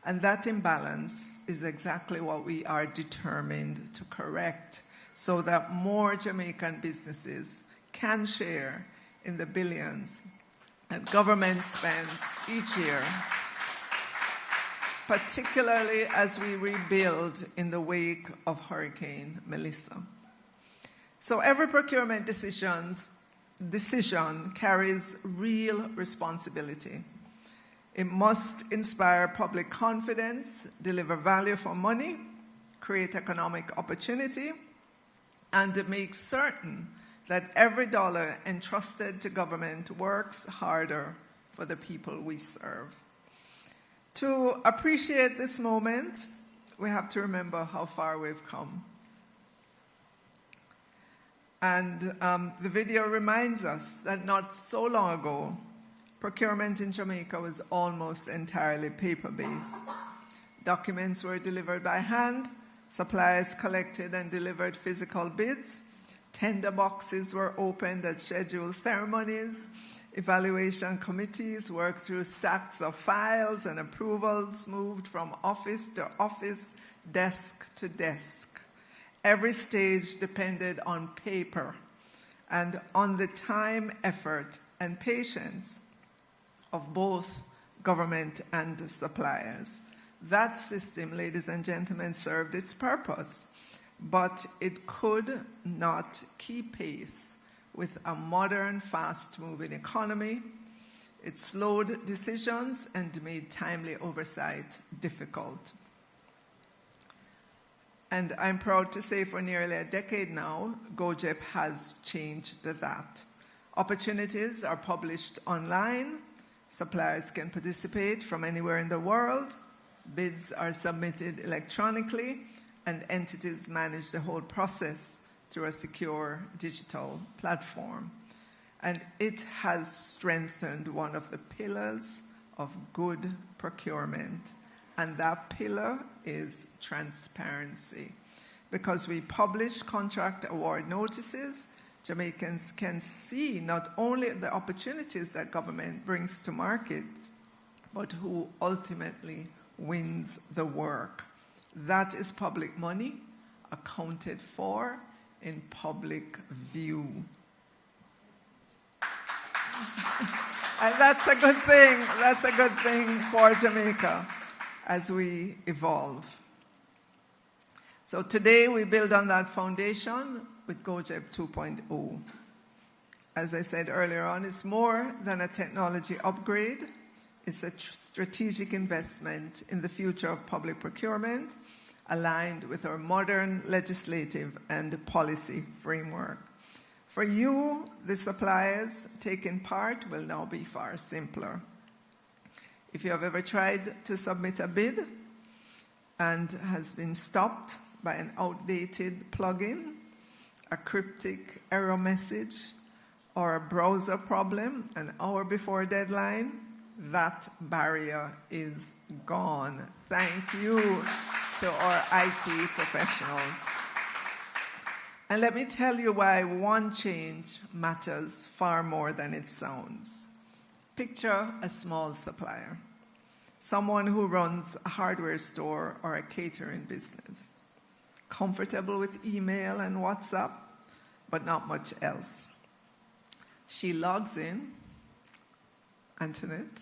And that imbalance is exactly what we are determined to correct, so that more Jamaican businesses can share in the billions that government spends each year, particularly as we rebuild in the wake of Hurricane Melissa. So every procurement decision carries real responsibility. It must inspire public confidence, deliver value for money, create economic opportunity, and make certain that every dollar entrusted to government works harder for the people we serve. To appreciate this moment, we have to remember how far we've come. And the video reminds us that not so long ago, procurement in Jamaica was almost entirely paper-based. Documents were delivered by hand, suppliers collected and delivered physical bids, tender boxes were opened at scheduled ceremonies, evaluation committees worked through stacks of files, and approvals moved from office to office, desk to desk. Every stage depended on paper and on the time, effort, and patience of both government and suppliers. That system, ladies and gentlemen, served its purpose, but it could not keep pace with a modern, fast-moving economy. It slowed decisions and made timely oversight difficult. And I'm proud to say for nearly a decade now, GOJEP has changed that. Opportunities are published online. Suppliers can participate from anywhere in the world. Bids are submitted electronically, and entities manage the whole process through a secure digital platform. And it has strengthened one of the pillars of good procurement, and that pillar is transparency. Because we publish contract award notices, Jamaicans can see not only the opportunities that government brings to market, but who ultimately wins the work. That is public money accounted for in public view. And that's a good thing. That's a good thing for Jamaica as we evolve. So today we build on that foundation with GOJEP 2.0. As I said earlier on, it's more than a technology upgrade. It's a strategic investment in the future of public procurement, aligned with our modern legislative and policy framework. For you, the suppliers, taking part will now be far simpler. If you have ever tried to submit a bid and has been stopped by an outdated plugin, a cryptic error message, or a browser problem an hour before deadline, that barrier is gone. Thank you to our IT professionals. And let me tell you why one change matters far more than it sounds. Picture a small supplier, someone who runs a hardware store or a catering business, comfortable with email and WhatsApp, but not much else. She logs in, Antoinette,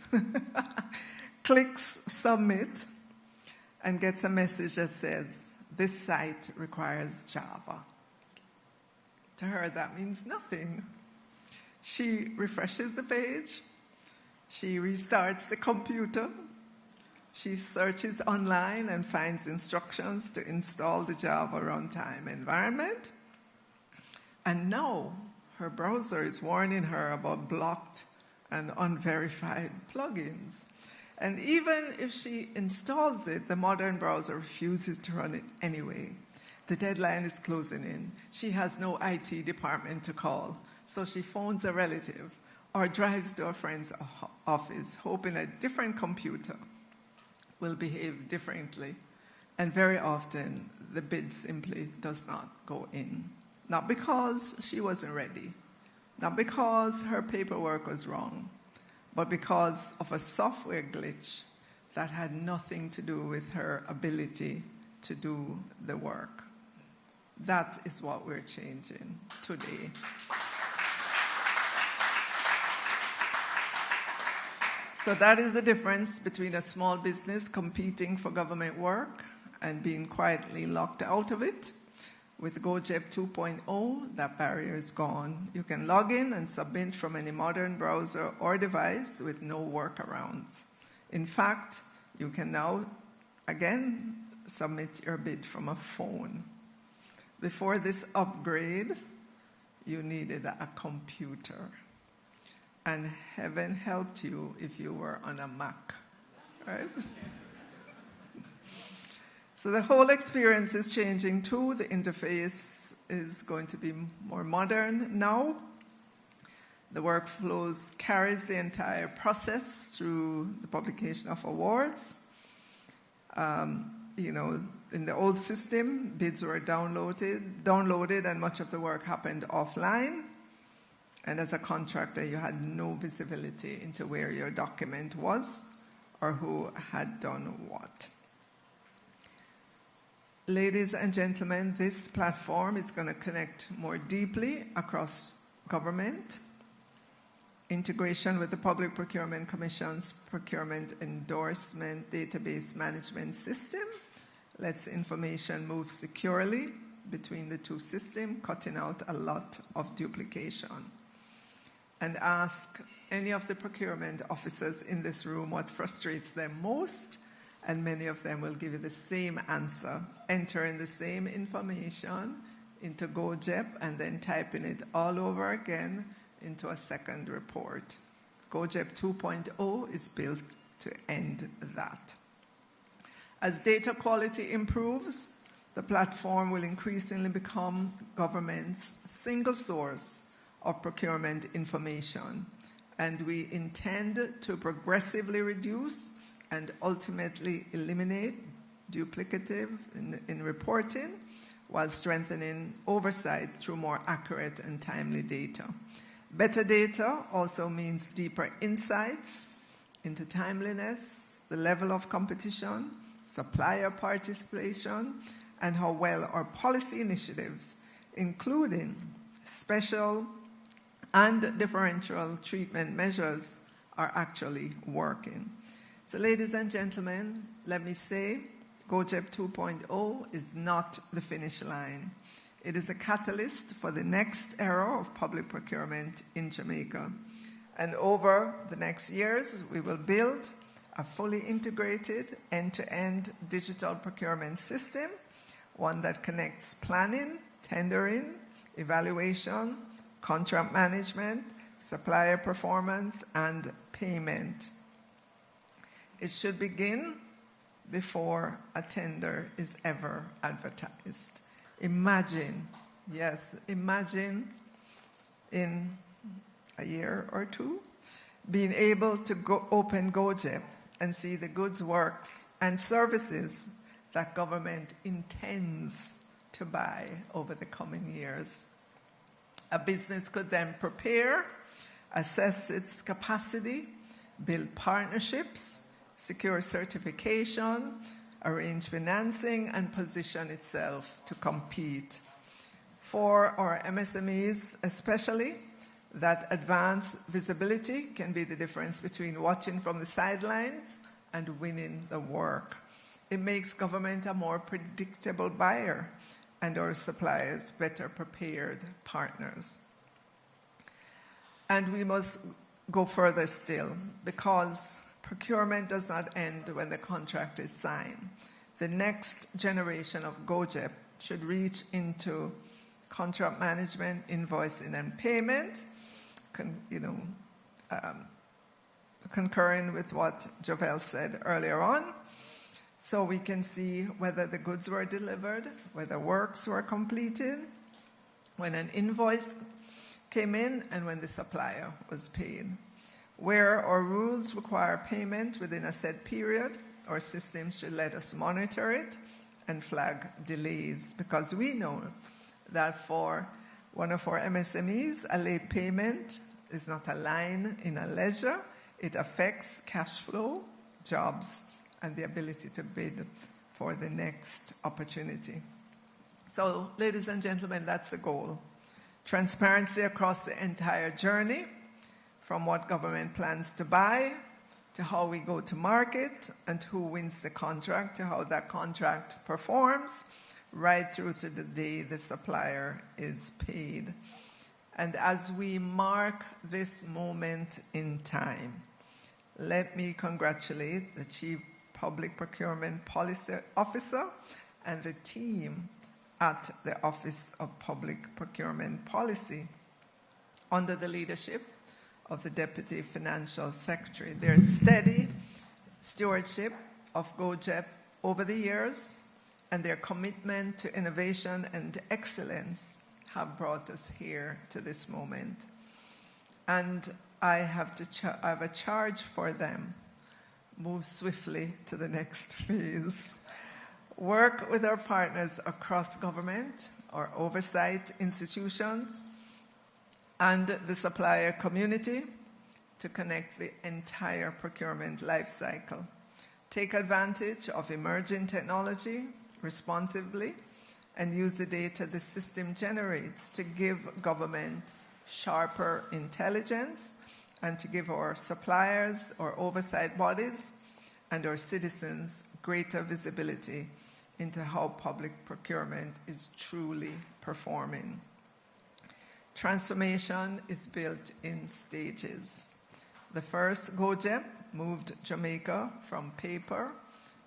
clicks submit, and gets a message that says, "This site requires Java." To her, that means nothing. She refreshes the page, she restarts the computer, she searches online and finds instructions to install the Java runtime environment, and now her browser is warning her about blocked and unverified plugins. And even if she installs it, the modern browser refuses to run it anyway. The deadline is closing in. She has no IT department to call, so she phones a relative or drives to a friend's office, hoping a different computer will behave differently. And very often, the bid simply does not go in. Not because she wasn't ready, not because her paperwork was wrong, but because of a software glitch that had nothing to do with her ability to do the work. That is what we're changing today. So that is the difference between a small business competing for government work and being quietly locked out of it. With GOJEP 2.0, that barrier is gone. You can log in and submit from any modern browser or device with no workarounds. In fact, you can now, again, submit your bid from a phone. Before this upgrade, you needed a computer. And heaven helped you if you were on a Mac, right? So the whole experience is changing too. The interface is going to be more modern now. The workflows carries the entire process through the publication of awards. In the old system, bids were downloaded, and much of the work happened offline. And as a contractor, you had no visibility into where your document was or who had done what. Ladies and gentlemen, this platform is going to connect more deeply across government. Integration with the Public Procurement Commission's Procurement Endorsement Database Management System lets information move securely between the two systems, cutting out a lot of duplication. And ask any of the procurement officers in this room what frustrates them most, and many of them will give you the same answer, entering the same information into GOJEP and then typing it all over again into a second report. GOJEP 2.0 is built to end that. As data quality improves, the platform will increasingly become government's single source of procurement information, and we intend to progressively reduce and ultimately eliminate duplicative in reporting while strengthening oversight through more accurate and timely data. Better data also means deeper insights into timeliness, the level of competition, supplier participation, and how well our policy initiatives, including special and differential treatment measures, are actually working. So ladies and gentlemen, let me say, GOJEP 2.0 is not the finish line. It is a catalyst for the next era of public procurement in Jamaica. And over the next years, we will build a fully integrated end-to-end digital procurement system, one that connects planning, tendering, evaluation, contract management, supplier performance, and payment. It should begin before a tender is ever advertised. Imagine in a year or two, being able to open GOJEP and see the goods, works, and services that government intends to buy over the coming years. A business could then prepare, assess its capacity, build partnerships, secure certification, arrange financing, and position itself to compete. For our MSMEs especially, that advanced visibility can be the difference between watching from the sidelines and winning the work. It makes government a more predictable buyer and our suppliers better prepared partners. And we must go further still, because procurement does not end when the contract is signed. The next generation of GOJEP should reach into contract management, invoicing, and payment, concurring with what Jovel said earlier on, so we can see whether the goods were delivered, whether works were completed, when an invoice came in, and when the supplier was paid. Where our rules require payment within a set period, our systems should let us monitor it and flag delays, because we know that for one of our MSMEs, a late payment is not a line in a ledger. It affects cash flow, jobs, and the ability to bid for the next opportunity. So, ladies and gentlemen, that's the goal. Transparency across the entire journey, from what government plans to buy, to how we go to market, and who wins the contract, to how that contract performs, right through to the day the supplier is paid. And as we mark this moment in time, let me congratulate the Chief Public Procurement Policy Officer and the team at the Office of Public Procurement Policy under the leadership of the Deputy Financial Secretary. Their steady stewardship of GOJEP over the years and their commitment to innovation and excellence have brought us here to this moment. And I have a charge for them. Move swiftly to the next phase. Work with our partners across government, our oversight institutions, and the supplier community to connect the entire procurement life cycle. Take advantage of emerging technology responsibly and use the data the system generates to give government sharper intelligence and to give our suppliers, our oversight bodies, and our citizens greater visibility into how public procurement is truly performing. Transformation is built in stages. The first GOJEP moved Jamaica from paper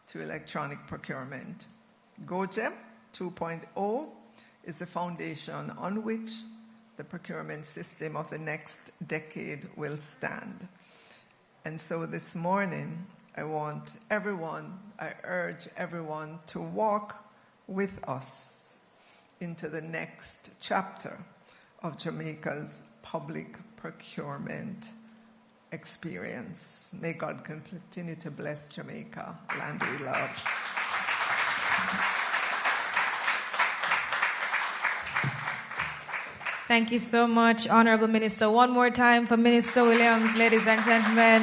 to electronic procurement. GOJEP 2.0 is the foundation on which the procurement system of the next decade will stand. And so this morning, I urge everyone to walk with us into the next chapter of Jamaica's public procurement experience. May God continue to bless Jamaica, land we love. Thank you so much, Honorable Minister. One more time for Minister Williams, ladies and gentlemen.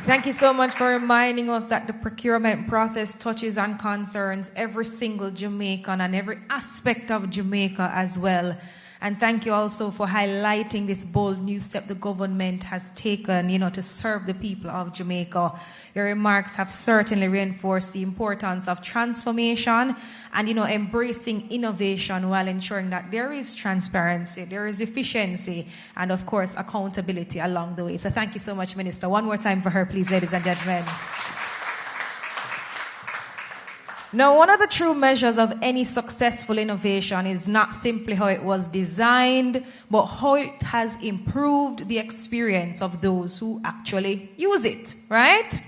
Thank you so much for reminding us that the procurement process touches and concerns every single Jamaican and every aspect of Jamaica as well. And thank you also for highlighting this bold new step the government has taken, to serve the people of Jamaica. Your remarks have certainly reinforced the importance of transformation and, embracing innovation while ensuring that there is transparency, there is efficiency, and, of course, accountability along the way. So thank you so much, Minister. One more time for her, please, ladies and gentlemen. Now, one of the true measures of any successful innovation is not simply how it was designed, but how it has improved the experience of those who actually use it, right?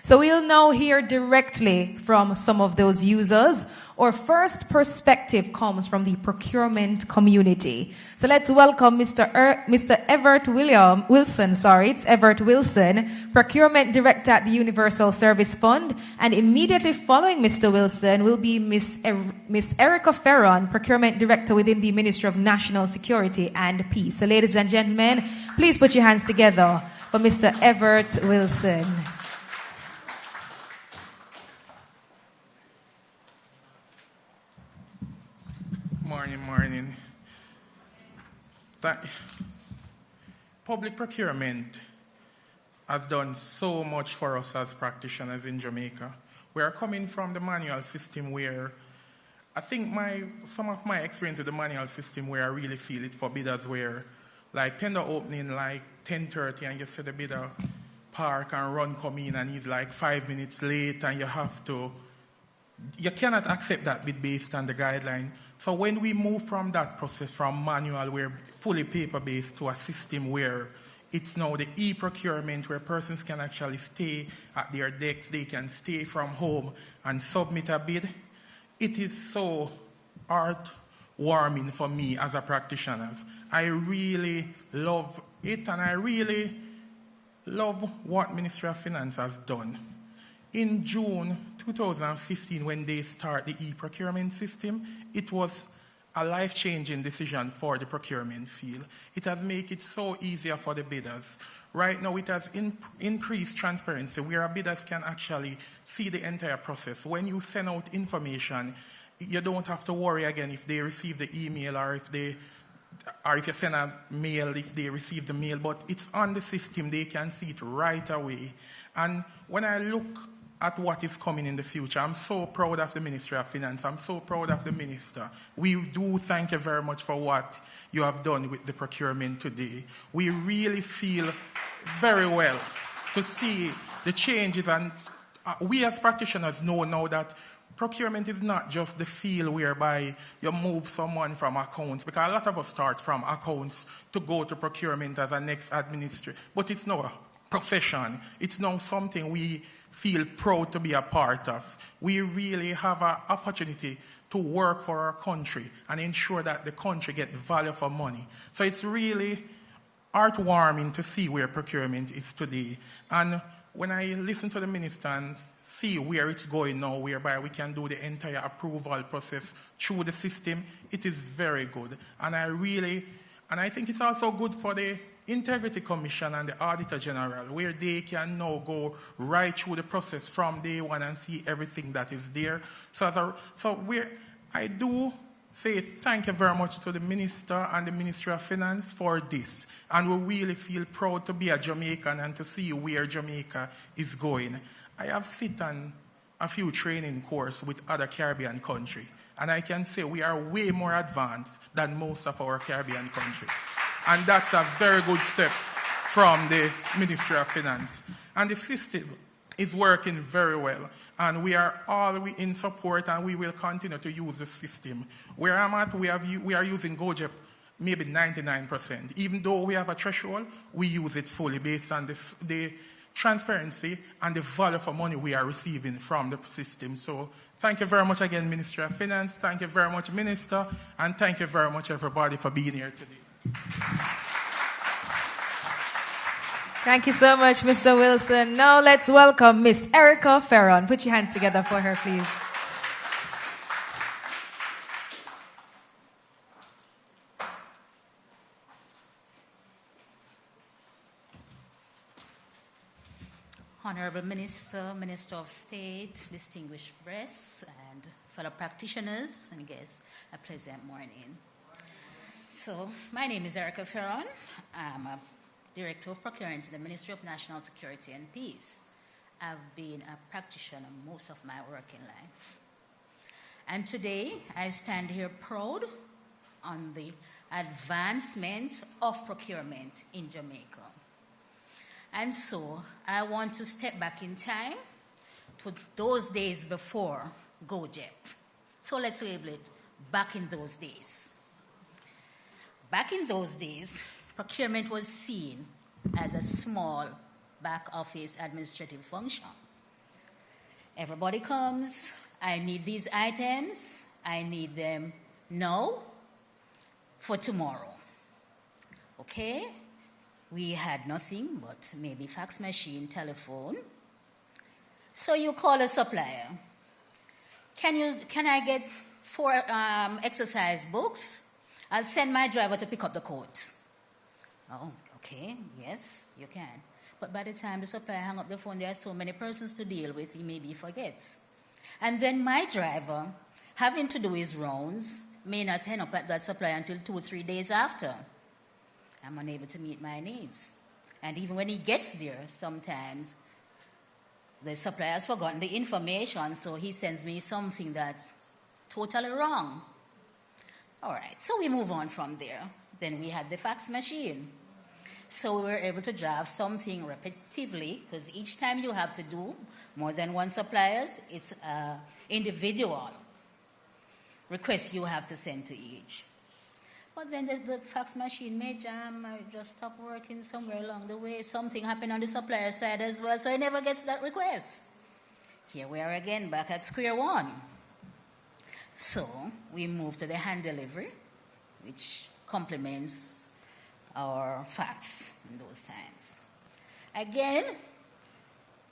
So we'll now hear directly from some of those users. Our first perspective comes from the procurement community. So let's welcome Mr. Everett Wilson. It's Everett Wilson, Procurement Director at the Universal Service Fund. And immediately following Mr. Wilson will be Miss Erica Ferron, Procurement Director within the Ministry of National Security and Peace. So ladies and gentlemen, please put your hands together for Mr. Everett Wilson. Morning. Public procurement has done so much for us as practitioners in Jamaica. We are coming from the manual system where I think some of my experience with the manual system where I really feel it for bidders where like tender opening like 10:30 and you see the bidder park and run come in and he's like 5 minutes late and you cannot accept that bid based on the guideline. So when we move from that process from manual, we're fully paper-based to a system where it's now the e-procurement where persons can actually stay at their desks, they can stay from home and submit a bid. It is so heartwarming for me as a practitioner. I really love it and I really love what Ministry of Finance has done. In June 2015, when they start the e-procurement system, it was a life-changing decision for the procurement field. It has made it so easier for the bidders. Right now, it has increased transparency where our bidders can actually see the entire process. When you send out information, you don't have to worry again if they receive the email or if you send a mail, if they receive the mail, but it's on the system, they can see it right away. And when I look at what is coming in the future, I'm so proud of the Ministry of Finance. I'm so proud of the Minister. We do thank you very much for what you have done with the procurement today. We really feel very well to see the changes, and we as practitioners know now that procurement is not just the field whereby you move someone from accounts, because a lot of us start from accounts to go to procurement as a next administrator, but it's now a profession. It's now something we feel proud to be a part of. We really have an opportunity to work for our country and ensure that the country gets value for money. So it's really heartwarming to see where procurement is today. And when I listen to the minister and see where it's going now, whereby we can do the entire approval process through the system, it is very good. And I think it's also good for the Integrity Commission and the Auditor General, where they can now go right through the process from day one and see everything that is there. I do say thank you very much to the Minister and the Ministry of Finance for this. And we really feel proud to be a Jamaican and to see where Jamaica is going. I have sit on a few training courses with other Caribbean countries, and I can say we are way more advanced than most of our Caribbean countries. And that's a very good step from the Ministry of Finance. And the system is working very well. And we are all in support, and we will continue to use the system. Where I'm at, we are using GOJEP maybe 99%. Even though we have a threshold, we use it fully based on the transparency and the value for money we are receiving from the system. So thank you very much again, Ministry of Finance. Thank you very much, Minister. And thank you very much, everybody, for being here today. Thank you so much, Mr. Wilson. Now let's welcome Miss Erica Ferron. Put your hands together for her, please. Honorable Minister, Minister of State, distinguished guests, and fellow practitioners and guests, a pleasant morning. So, my name is Erica Ferron. I'm a Director of Procurement in the Ministry of National Security and Peace. I've been a practitioner most of my working life. And today, I stand here proud on the advancement of procurement in Jamaica. And so, I want to step back in time to those days before GOJEP. So let's label it back in those days. Back in those days, procurement was seen as a small back office administrative function. Everybody comes, I need these items, I need them now for tomorrow. Okay? We had nothing but maybe fax machine, telephone. So you call a supplier. Can I get 4 exercise books? I'll send my driver to pick up the coat. Oh, okay, yes, you can. But by the time the supplier hung up the phone, there are so many persons to deal with, he maybe forgets. And then my driver, having to do his rounds, may not end up at that supplier until 2 or 3 days after. I'm unable to meet my needs. And even when he gets there, sometimes the supplier has forgotten the information, so he sends me something that's totally wrong. All right, so we move on from there. Then we had the fax machine. So we were able to draft something repetitively, because each time you have to do more than one suppliers, it's an individual request you have to send to each. But then the fax machine may jam, or just stop working somewhere along the way. Something happened on the supplier side as well, so it never gets that request. Here we are again, back at square one. So we move to the hand delivery, which complements our fax in those times. Again,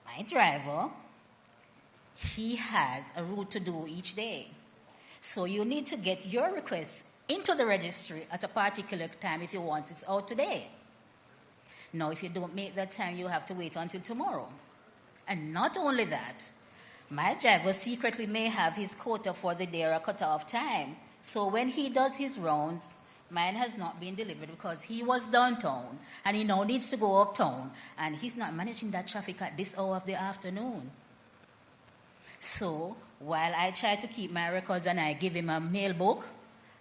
my driver, he has a route to do each day. So you need to get your request into the registry at a particular time if you want it out today. Now, if you don't make that time, you have to wait until tomorrow. And not only that, my driver secretly may have his quota for the day or a cut-off time. So when he does his rounds, mine has not been delivered because he was downtown and he now needs to go uptown. And he's not managing that traffic at this hour of the afternoon. So while I try to keep my records and I give him a mail book,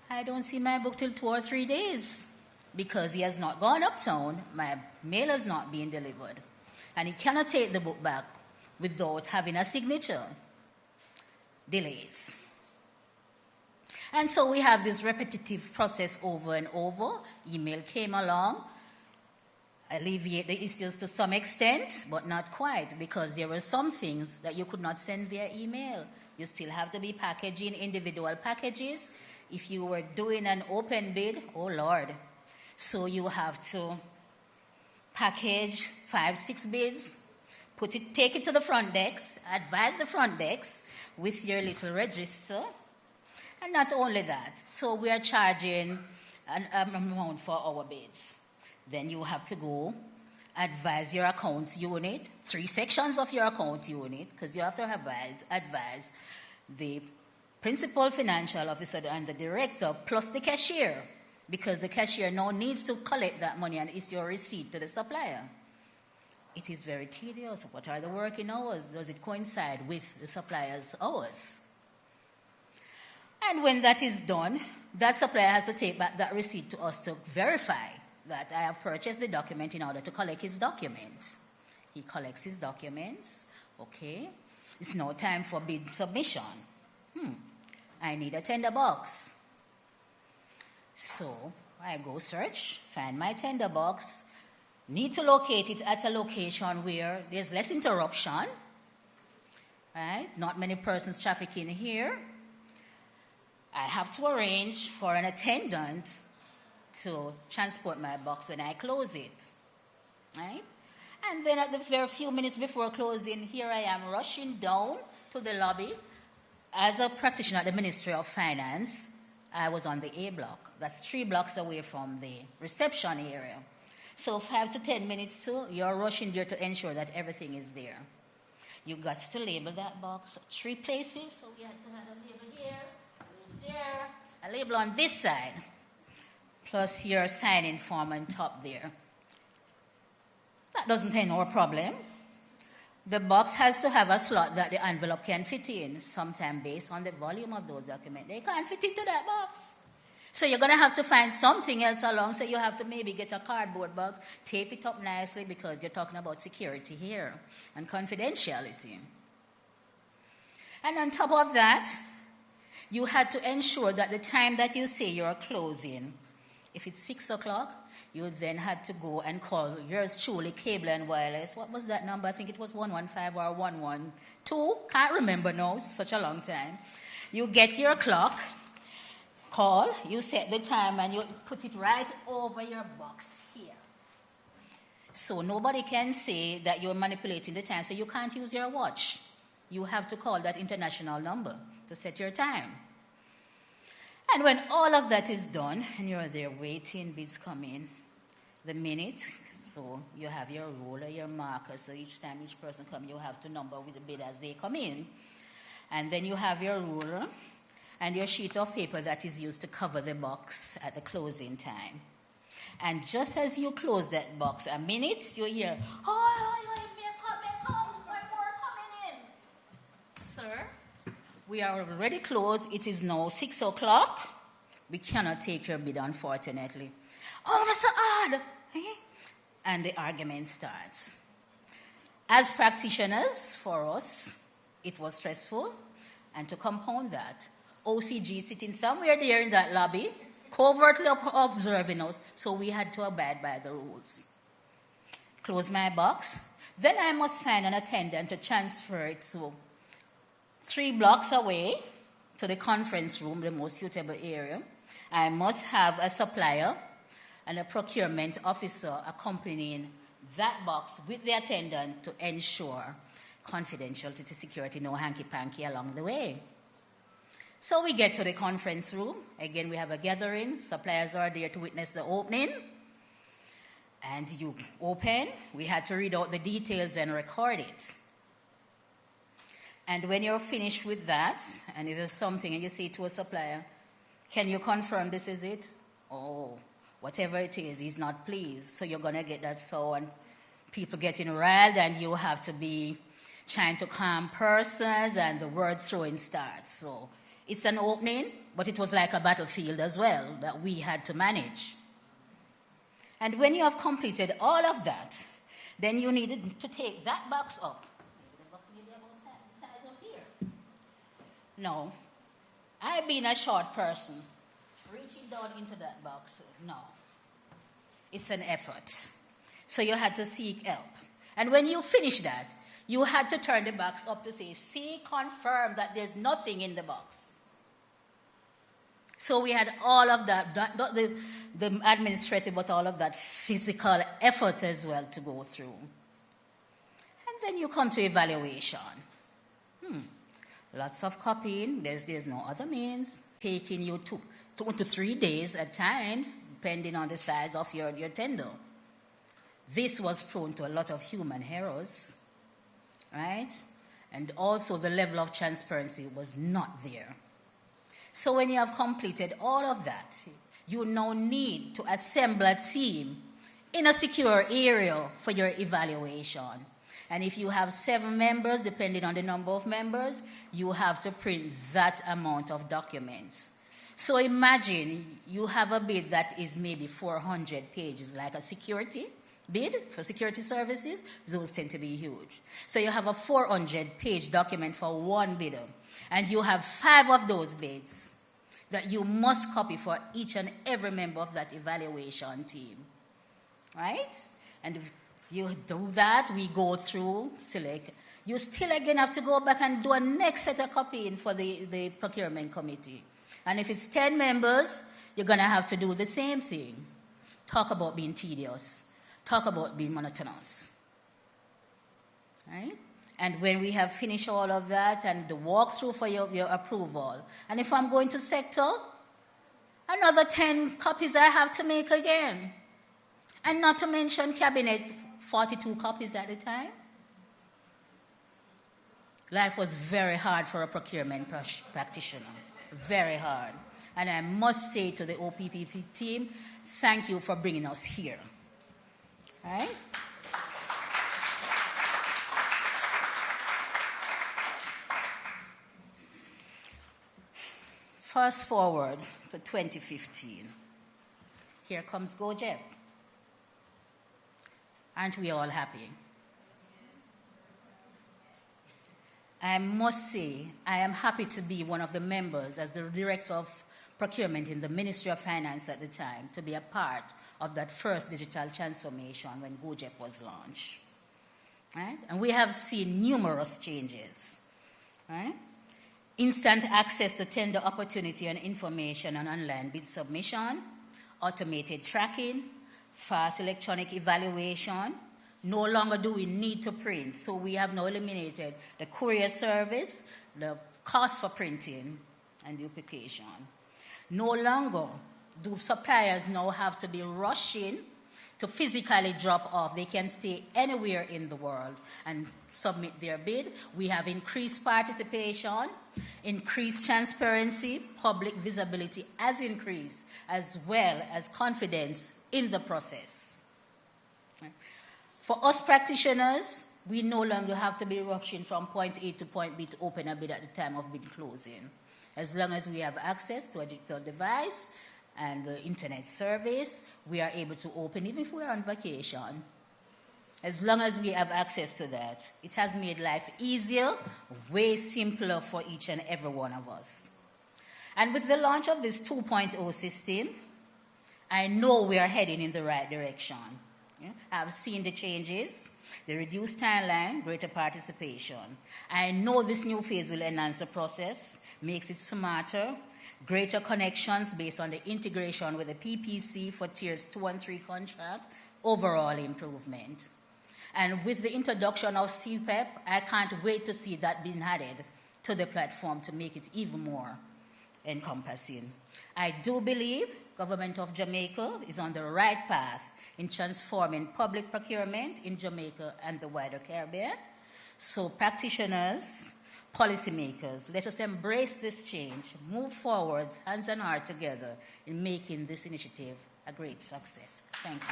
I don't see my book till 2 or 3 days because he has not gone uptown, my mail has not been delivered. And he cannot take the book back without having a signature. delays. And so we have this repetitive process over and over. Email came along, alleviate the issues to some extent, but not quite, because there were some things that you could not send via email. You still have to be packaging individual packages. If you were doing an open bid, oh Lord. So you have to package 5-6 bids, take it to the front desk, advise the front desk with your little register. And not only that, so we are charging an amount for our bids. Then you have to go advise your accounts unit, 3 sections of your account unit, because you have to advise the principal financial officer and the director, plus the cashier, because the cashier now needs to collect that money and issue a receipt to the supplier. It is very tedious. What are the working hours? Does it coincide with the supplier's hours? And when that is done, that supplier has to take back that receipt to us to verify that I have purchased the document in order to collect his documents. He collects his documents. Okay. It's now time for bid submission. I need a tender box. So I go search, find my tender box, need to locate it at a location where there's less interruption, right? Not many persons trafficking here. I have to arrange for an attendant to transport my box when I close it, right? And then at the very few minutes before closing, here I am rushing down to the lobby. As a practitioner at the Ministry of Finance, I was on the A block. That's 3 blocks away from the reception area. So 5 to 10 minutes too, you're rushing there to ensure that everything is there. You got to label that box 3 places. So we had to have a label here, there, a label on this side, plus your sign-in form on top there. That doesn't end our problem. The box has to have a slot that the envelope can fit in, sometimes based on the volume of those documents. They can't fit into that box. So you're going to have to find something else along, so you have to maybe get a cardboard box, tape it up nicely, because you're talking about security here and confidentiality. And on top of that, you had to ensure that the time that you say you're closing, if it's 6 o'clock, you then had to go and call yours truly, Cable and Wireless. What was that number? I think it was 115 or 112. Can't remember now. It's such a long time. You get your clock, call, you set the time, and you put it right over your box here. So nobody can say that you're manipulating the time, so you can't use your watch. You have to call that international number to set your time. And when all of that is done, and you're there waiting, bids come in, the minute, so you have your ruler, your marker, so each time each person comes, you have to number with the bid as they come in. And then you have your ruler and your sheet of paper that is used to cover the box at the closing time. And just as you close that box, a minute, you hear, come, one more coming in. Sir, we are already closed. It is now 6 o'clock. We cannot take your bid, unfortunately. Oh, Mr. Odd! And the argument starts. As practitioners, for us, it was stressful. And to compound that, OCG sitting somewhere there in that lobby, covertly observing us, so we had to abide by the rules. Close my box. Then I must find an attendant to transfer it to 3 blocks away to the conference room, the most suitable area. I must have a supplier and a procurement officer accompanying that box with the attendant to ensure confidentiality to security, no hanky-panky along the way. So we get to the conference room. Again, we have a gathering. Suppliers are there to witness the opening. And you open. We had to read out the details and record it. And when you're finished with that, and it is something, and you say to a supplier, can you confirm this is it? Oh, whatever it is, he's not pleased. So you're going to get that so, and people getting riled, and you have to be trying to calm persons, and the word throwing starts. So it's an opening, but it was like a battlefield as well that we had to manage. And when you have completed all of that, then you needed to take that box up. No. I being a short person, reaching down into that box, no. It's an effort. So you had to seek help. And when you finish that, you had to turn the box up to say, see, confirm that there's nothing in the box. So we had all of that, not the administrative, but all of that physical effort as well to go through. And then you come to evaluation. Lots of copying, there's no other means. Taking you 2 to 3 days at times, depending on the size of your tender. This was prone to a lot of human errors, right? And also the level of transparency was not there. So when you have completed all of that, you now need to assemble a team in a secure area for your evaluation. And if you have 7 members, depending on the number of members, you have to print that amount of documents. So imagine you have a bid that is maybe 400 pages, like a security bid for security services. Those tend to be huge. So you have a 400-page document for one bidder, and you have 5 of those bids that you must copy for each and every member of that evaluation team, right? And if you do that, we go through, select. You still again have to go back and do a next set of copying for the procurement committee. And if it's 10 members, you're going to have to do the same thing. Talk about being tedious. Talk about being monotonous. Right? And when we have finished all of that and the walkthrough for your approval, and if I'm going to sector, another 10 copies I have to make again. And not to mention cabinet, 42 copies at a time. Life was very hard for a procurement practitioner. Very hard. And I must say to the OPPP team, thank you for bringing us here. All right? Fast forward to 2015. Here comes GOJEP. Aren't we all happy? I must say, I am happy to be one of the members as the Director of Procurement in the Ministry of Finance at the time, to be a part of that first digital transformation when GOJEP was launched. Right? And we have seen numerous changes. Right? Instant access to tender opportunity and information on online bid submission, automated tracking, fast electronic evaluation. No longer do we need to print, so we have now eliminated the courier service, the cost for printing, and duplication. No longer do suppliers now have to be rushing to physically drop off. They can stay anywhere in the world and submit their bid. We have increased participation, increased transparency, public visibility has increased, as well as confidence in the process. For us practitioners, we no longer have to be rushing from point A to point B to open a bid at the time of bid closing. As long as we have access to a digital device and the internet service, we are able to open even if we are on vacation. As long as we have access to that, it has made life easier, way simpler for each and every one of us. And with the launch of this 2.0 system, I know we are heading in the right direction. I've seen the changes, the reduced timeline, greater participation. I know this new phase will enhance the process, makes it smarter, greater connections based on the integration with the PPC for tiers 2 and 3 contracts, overall improvement. And with the introduction of CPEP, I can't wait to see that being added to the platform to make it even more encompassing. I do believe Government of Jamaica is on the right path in transforming public procurement in Jamaica and the wider Caribbean. So practitioners, policymakers, let us embrace this change, move forwards, hands and heart together in making this initiative a great success. Thank you.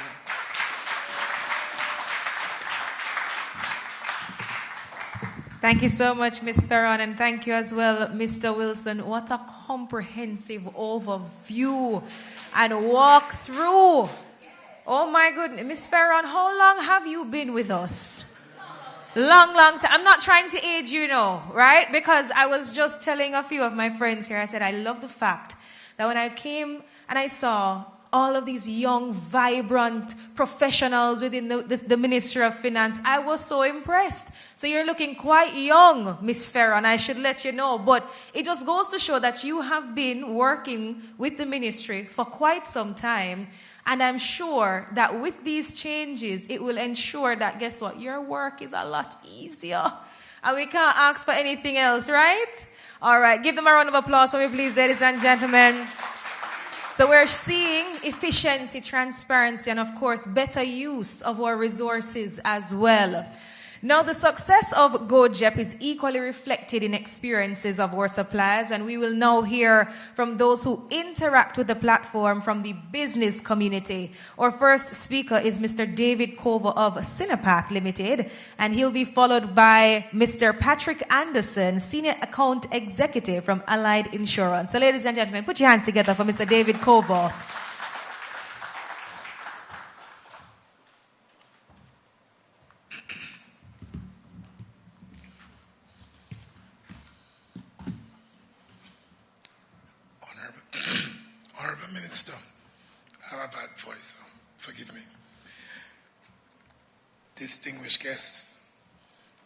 Thank you so much, Ms. Ferron, and thank you as well, Mr. Wilson. What a comprehensive overview and walkthrough. Oh my goodness. Ms. Ferron, how long have you been with us? Long time. I'm not trying to age you, know, right? Because I was just telling a few of my friends here, I said, I love the fact that when I came and I saw all of these young, vibrant professionals within the Ministry of Finance, I was so impressed. So you're looking quite young, Miss Farron, I should let you know. But it just goes to show that you have been working with the ministry for quite some time. And I'm sure that with these changes, it will ensure that, guess what, your work is a lot easier. And we can't ask for anything else, right? All right, give them a round of applause for me, please, ladies and gentlemen. So we're seeing efficiency, transparency, and of course, better use of our resources as well. Now, the success of GOJEP is equally reflected in experiences of our suppliers, and we will now hear from those who interact with the platform from the business community. Our first speaker is Mr. David Cover of Cinepath Limited, and he'll be followed by Mr. Patrick Anderson, Senior Account Executive from Allied Insurance. So, ladies and gentlemen, put your hands together for Mr. David Cover. Honorable Minister, I have a bad voice, so forgive me. Distinguished guests,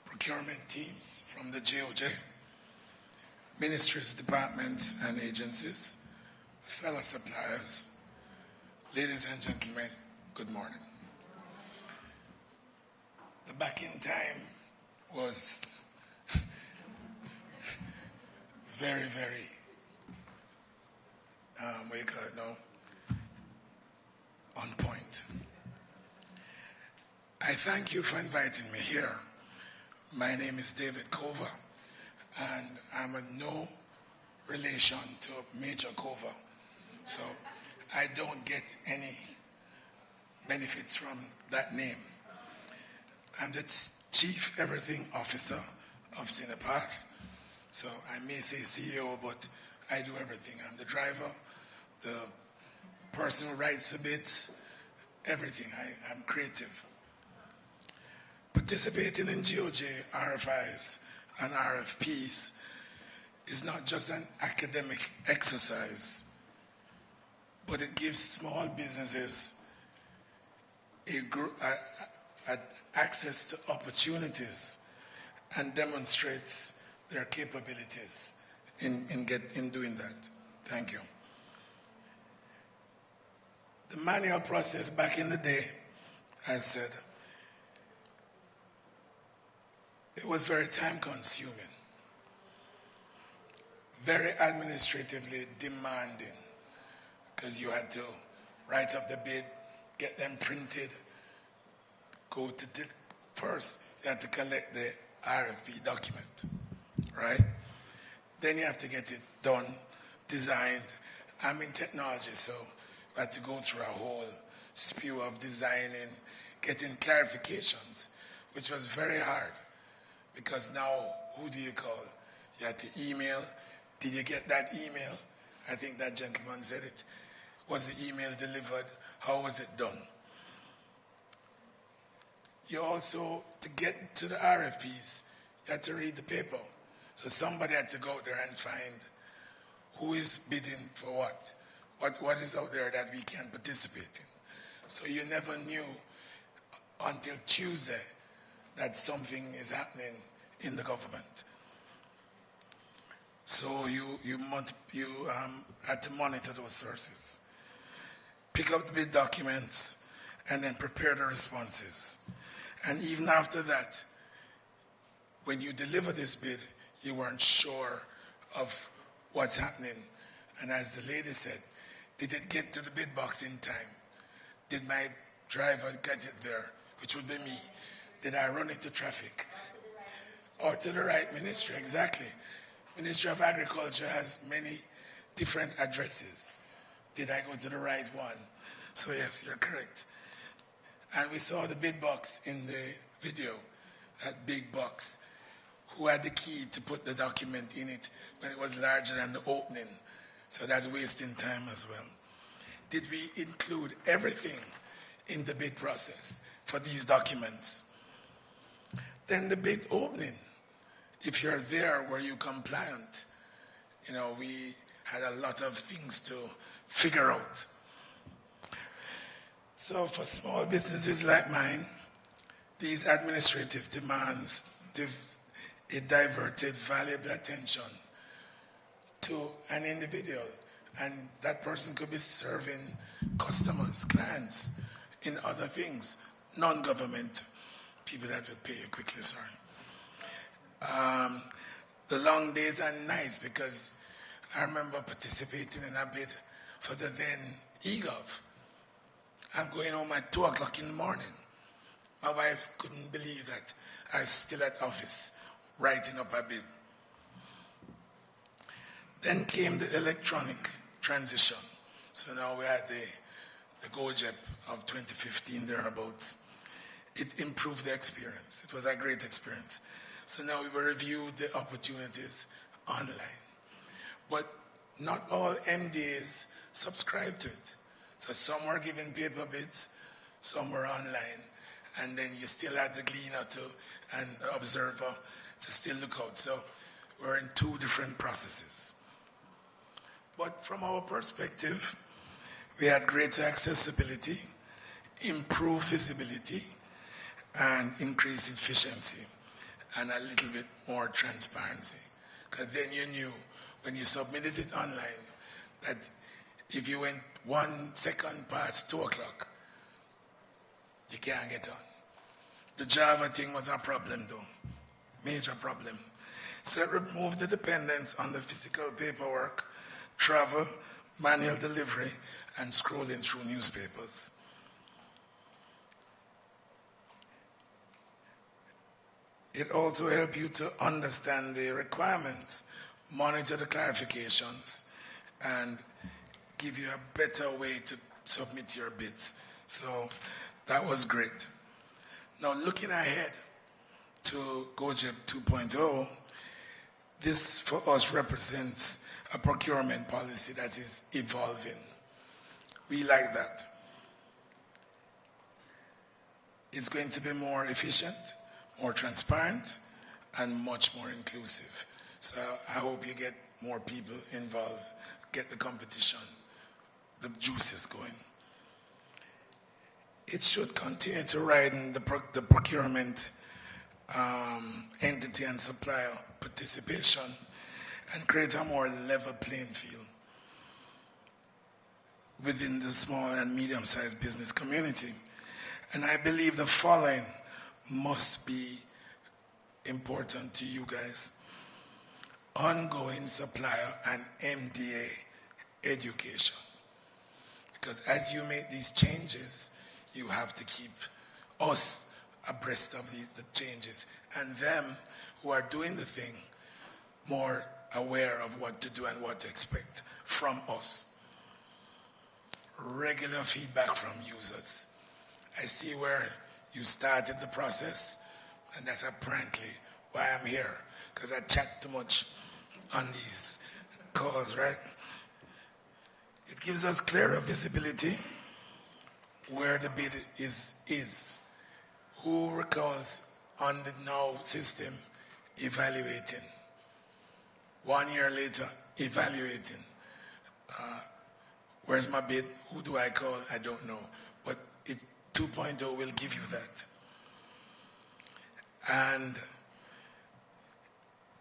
procurement teams from the GOJEP, ministries, departments, and agencies, fellow suppliers, ladies and gentlemen, good morning. The back in time was very, very what you call it now, on point. I thank you for inviting me here. My name is David Cover, and I'm a no relation to Major Cover, so I don't get any benefits from that name. I'm the Chief Everything Officer of Cinepath, so I may say CEO, but I do everything. I'm the driver, the person who writes the bits, everything. I'm creative. Participating in GOJ, RFIs, and RFPs is not just an academic exercise, but it gives small businesses access to opportunities and demonstrates their capabilities in doing that. Thank you. The manual process back in the day, I said, it was very time consuming, very administratively demanding, because you had to write up the bid, get them printed, go to first you had to collect the RFP document, right? Then you have to get it done, designed. I'm in technology, so I had to go through a whole spew of designing, getting clarifications, which was very hard, because now, who do you call? You had to email. Did you get that email? I think that gentleman said it. Was the email delivered? How was it done? You also, to get to the RFPs, you had to read the paper. So somebody had to go out there and find who is bidding for what is out there that we can participate in. So you never knew until Tuesday that something is happening in the government. So you had to monitor those sources, pick up the bid documents, and then prepare the responses. And even after that, when you deliver this bid, you weren't sure of what's happening. And as the lady said, did it get to the bid box in time? Did my driver get it there, which would be me? Did I run into traffic? Or to the right ministry, exactly. Ministry of Agriculture has many different addresses. Did I go to the right one? So yes, you're correct. And we saw the bid box in the video, that big box. Who had the key to put the document in it when it was larger than the opening? So that's wasting time as well. Did we include everything in the bid process for these documents? Then the big opening. If you're there, were you compliant? You know, we had a lot of things to figure out. So for small businesses like mine, these administrative demands, it diverted valuable attention to an individual. And that person could be serving customers, clients, in other things, non-government people that will pay you quickly, sorry. The long days and nights, because I remember participating in a bid for the then eGov. I'm going home at 2 o'clock in the morning. My wife couldn't believe that I was still at office writing up a bid. Then came the electronic transition. So now we had the GOJEP of 2015 thereabouts. It improved the experience. It was a great experience. So now we reviewed the opportunities online. But not all MDAs subscribe to it. So some were given paper bids, some were online, and then you still had the Gleaner and the Observer to still look out. So we're in two different processes. But from our perspective, we had greater accessibility, improved visibility, and increased efficiency, and a little bit more transparency. Because then you knew when you submitted it online that if you went 1 second past 2 o'clock, you can't get on. The Java thing was a problem though, major problem. So it removed the dependence on the physical paperwork, travel, manual delivery, and scrolling through newspapers. It also helps you to understand the requirements, monitor the clarifications, and give you a better way to submit your bids. So that was great. Now looking ahead to GOJEP 2.0, this for us represents a procurement policy that is evolving. We like that. It's going to be more efficient, more transparent, and much more inclusive. So I hope you get more people involved, get the competition, the juices going. It should continue to widen the procurement entity and supplier participation and create a more level playing field within the small and medium-sized business community. And I believe the following must be important to you guys. Ongoing supplier and MDA education. Because as you make these changes, you have to keep us abreast of the changes and them who are doing the thing more aware of what to do and what to expect from us. Regular feedback from users. I see where you started the process, and that's apparently why I'm here, because I chat too much on these calls, right? It gives us clearer visibility where the bid is. Who recalls on the now system evaluating? 1 year later, evaluating. Where's my bid? Who do I call? I don't know. But 2.0 will give you that. And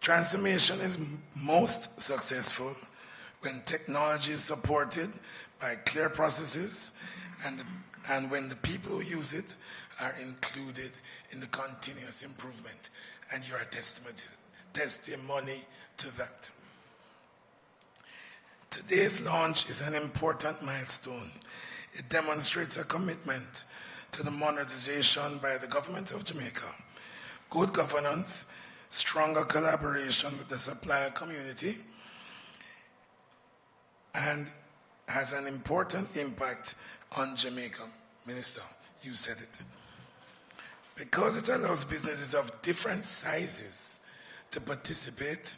transformation is most successful when technology is supported by clear processes and when the people who use it are included in the continuous improvement. And you're a testimony to that. Today's launch is an important milestone. It demonstrates a commitment to the monetization by the government of Jamaica, good governance, stronger collaboration with the supplier community, and has an important impact on Jamaica. Minister, you said it. Because it allows businesses of different sizes to participate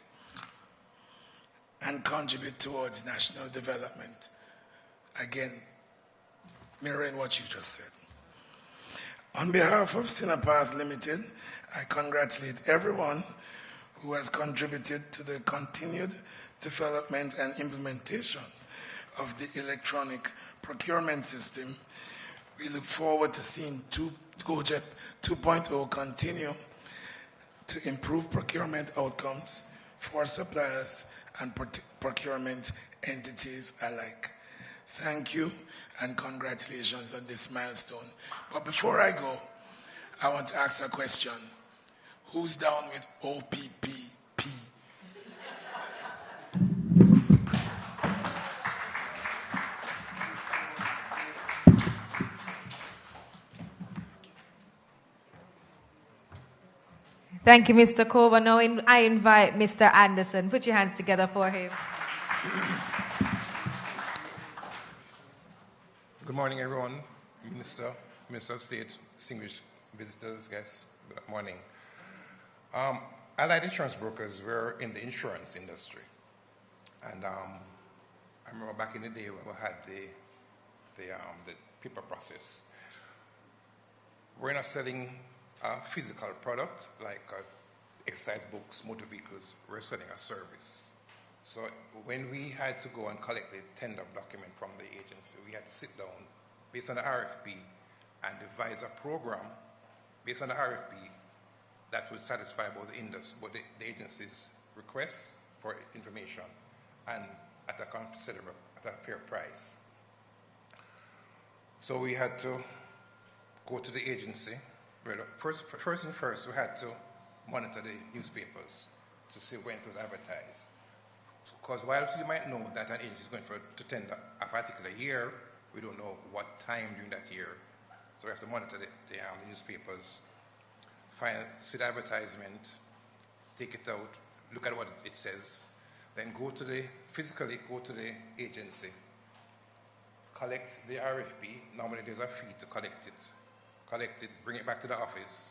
and contribute towards national development. Again, mirroring what you just said. On behalf of Cinepath Limited I congratulate everyone who has contributed to the continued development and implementation of the electronic procurement system. We look forward to seeing GOJEP 2.0 continue to improve procurement outcomes for suppliers and procurement entities alike. Thank you and congratulations on this milestone. But before I go, I want to ask a question. Who's down with OPPP? Thank you, Mr. Koba. Now I invite Mr. Anderson. Put your hands together for him. Good morning, everyone. Minister of State, distinguished visitors, guests, good morning. Allied insurance brokers were in the insurance industry. And I remember back in the day when we had the paper process. We're not selling a physical product like exercise books, motor vehicles. We're selling a service. So when we had to go and collect the tender document from the agency, we had to sit down based on the RFP and devise a program based on the RFP that would satisfy both the agency's requests for information and at a fair price. So we had to go to the agency. First, we had to monitor the newspapers to see when it was advertised. Because whilst you might know that an agency is going to tender a particular year, we don't know what time during that year. So we have to monitor the newspapers, see the advertisement, take it out, look at what it says, then physically go to the agency, collect the RFP. Normally there's a fee to collect it, bring it back to the office.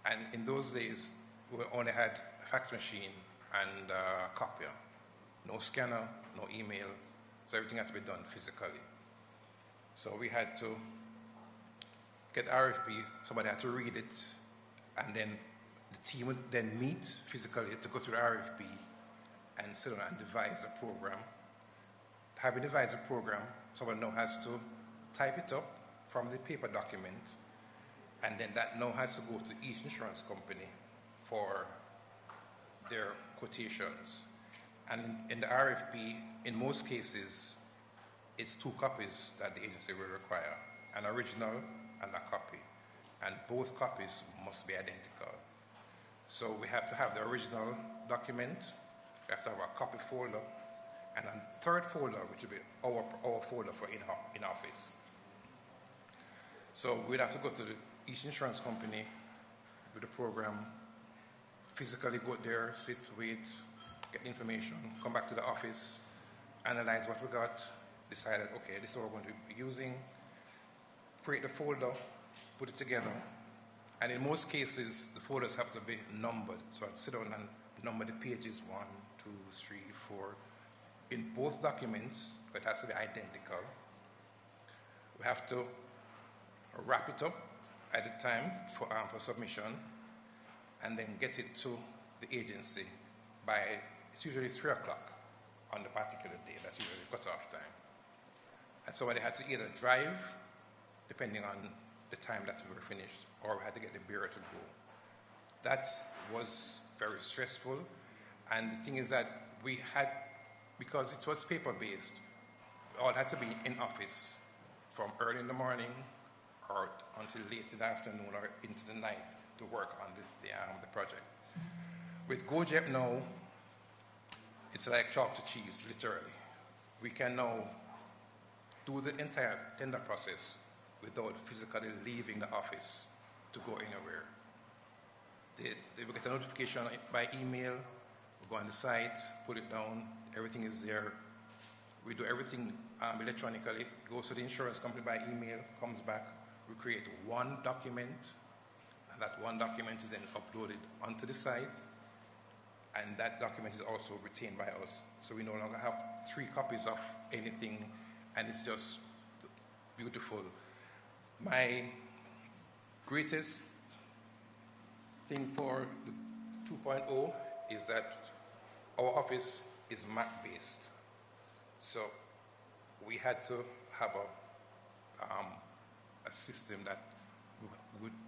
And in those days, we only had a fax machine and a copier. No scanner, no email, so everything had to be done physically. So we had to get RFP, somebody had to read it, and then the team would then meet physically to go through the RFP and sit down and devise a program. Having devised a program, someone now has to type it up from the paper document, and then that now has to go to each insurance company for their quotations. And in the RFP, in most cases, it's 2 copies that the agency will require, an original and a copy. And both copies must be identical. So we have to have the original document, we have to have a copy folder, and a third folder, which will be our folder for in-office. So we'd have to go to each insurance company with the program, physically go there, sit, wait, get information, come back to the office, analyze what we got, decided, okay, this is what we're going to be using, create the folder, put it together, and in most cases, the folders have to be numbered. So I'd sit down and number the pages 1, 2, 3, 4. In both documents, it has to be identical. We have to wrap it up at the time for submission, and then get it to the agency by, it's usually 3 o'clock on the particular day. That's usually the cutoff time. And somebody had to either drive, depending on the time that we were finished, or we had to get the bureau to go. That was very stressful. And the thing is that we had, because it was paper-based, we all had to be in office from early in the morning or until late in the afternoon or into the night to work on the project. With GOJEP now, it's like chalk to cheese, literally. We can now do the entire tender process without physically leaving the office to go anywhere. They will get a notification by email, we go on the site, put it down, everything is there. We do everything electronically, goes to the insurance company by email, comes back, we create one document, and that one document is then uploaded onto the site, and that document is also retained by us. So we no longer have 3 copies of anything, and it's just beautiful. My greatest thing for the 2.0 is that our office is Mac-based. So we had to have a system that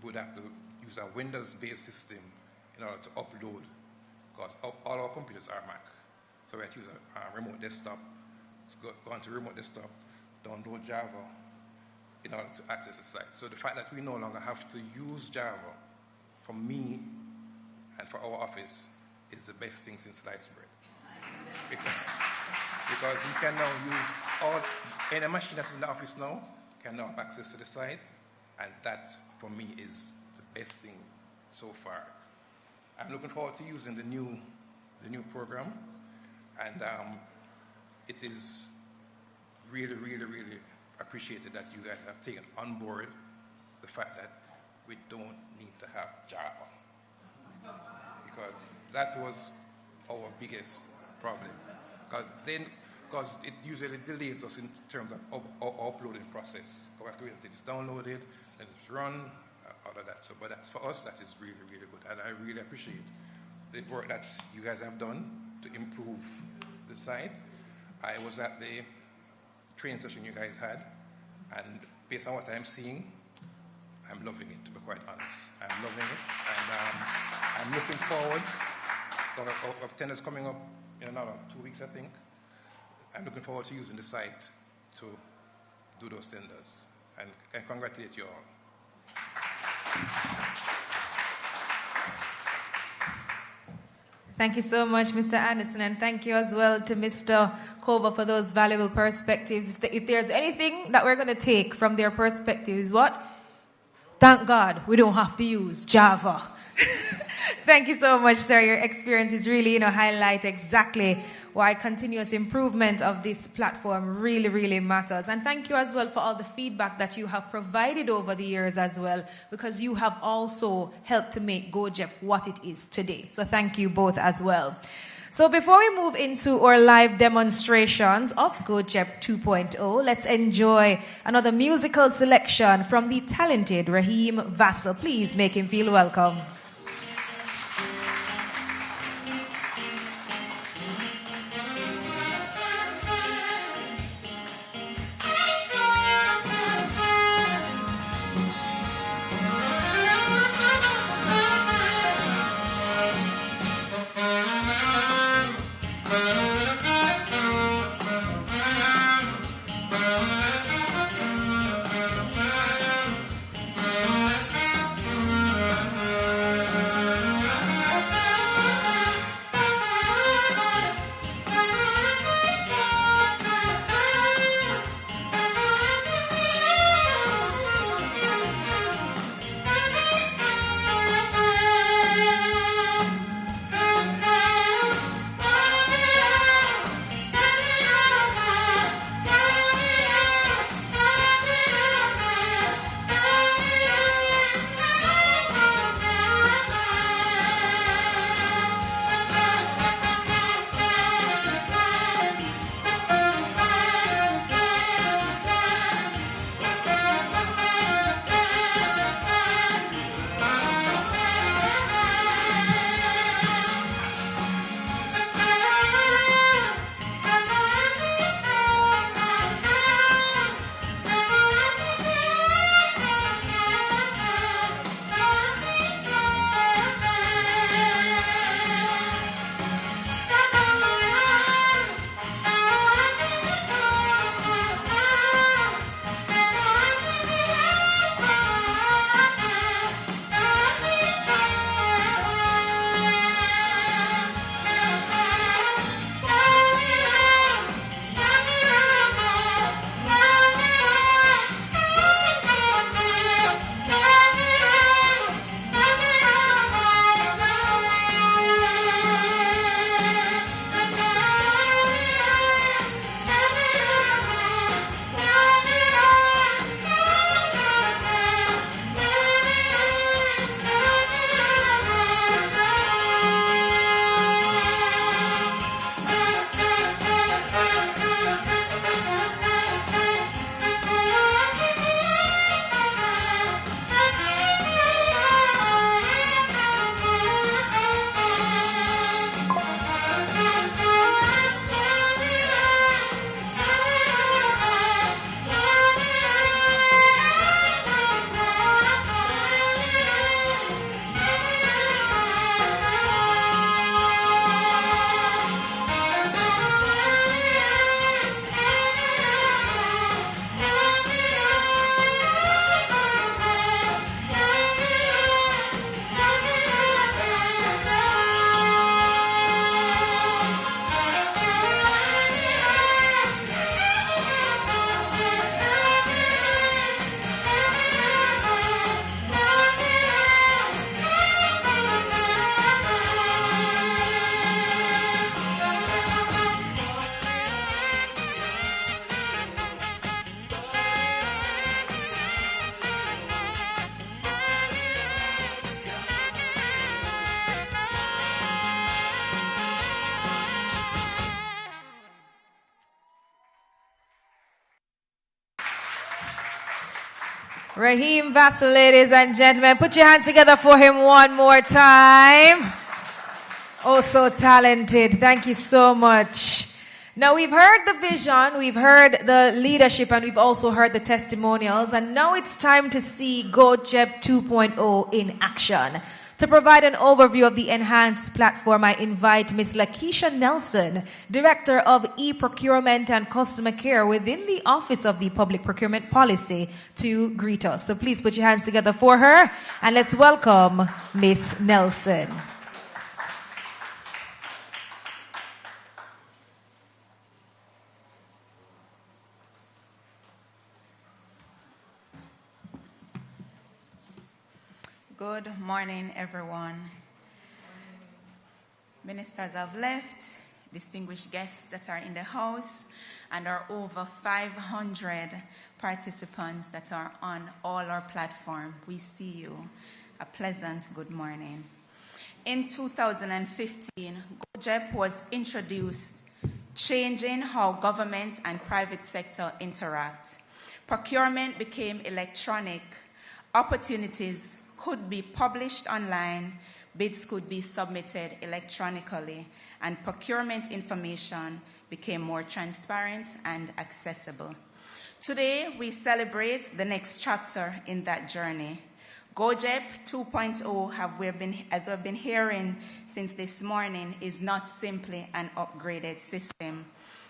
would have to use a Windows-based system in order to upload, because all our computers are Mac. So we had to use a remote desktop. Go onto remote desktop, download Java in order to access the site. So the fact that we no longer have to use Java for me and for our office is the best thing since sliced bread. Because you can now use any machine that's in the office now can now have access to the site, and that for me is the best thing so far. I'm looking forward to using the new program, and it is really, really, really appreciated that you guys have taken on board the fact that we don't need to have Java, because that was our biggest problem. Because it usually delays us in terms of our uploading process. We have to wait until it's downloaded, then it's run, all of that. So, but that's, for us, that is really, really good. And I really appreciate the work that you guys have done to improve the site. I was at the training session you guys had, and based on what I'm seeing, I'm loving it, to be quite honest. I'm loving it, and I'm looking forward. Of tenders coming up in another 2 weeks, I think. I'm looking forward to using the site to do those tenders, and congratulate you all. Thank you so much, Mr. Anderson, and thank you as well to Mr. Kova for those valuable perspectives. If there's anything that we're going to take from their perspective is what? Thank God we don't have to use Java. Thank you so much, sir. Your experience is really, highlight exactly why continuous improvement of this platform really, really matters. And thank you as well for all the feedback that you have provided over the years as well, because you have also helped to make GOJEP what it is today. So thank you both as well. So before we move into our live demonstrations of GOJEP 2.0, let's enjoy another musical selection from the talented Raheem Vassell. Please make him feel welcome. Raheem Vassell, ladies and gentlemen. Put your hands together for him one more time. Oh, so talented. Thank you so much. Now, we've heard the vision, we've heard the leadership, and we've also heard the testimonials. And now it's time to see GOJEP 2.0 in action. To provide an overview of the enhanced platform, I invite Ms. Lakeisha Nelson, Director of E-Procurement and Customer Care within the Office of the Public Procurement Policy, to greet us. So please put your hands together for her, and let's welcome Ms. Nelson. Good morning, everyone. Ministers have left, distinguished guests that are in the house, and our over 500 participants that are on all our platform. We see you. A pleasant good morning. In 2015, GOJEP was introduced, changing how government and private sector interact. Procurement became electronic. Opportunities could be published online, bids could be submitted electronically, and procurement information became more transparent and accessible. Today, we celebrate the next chapter in that journey. GOJEP 2.0, as we've been hearing since this morning, is not simply an upgraded system.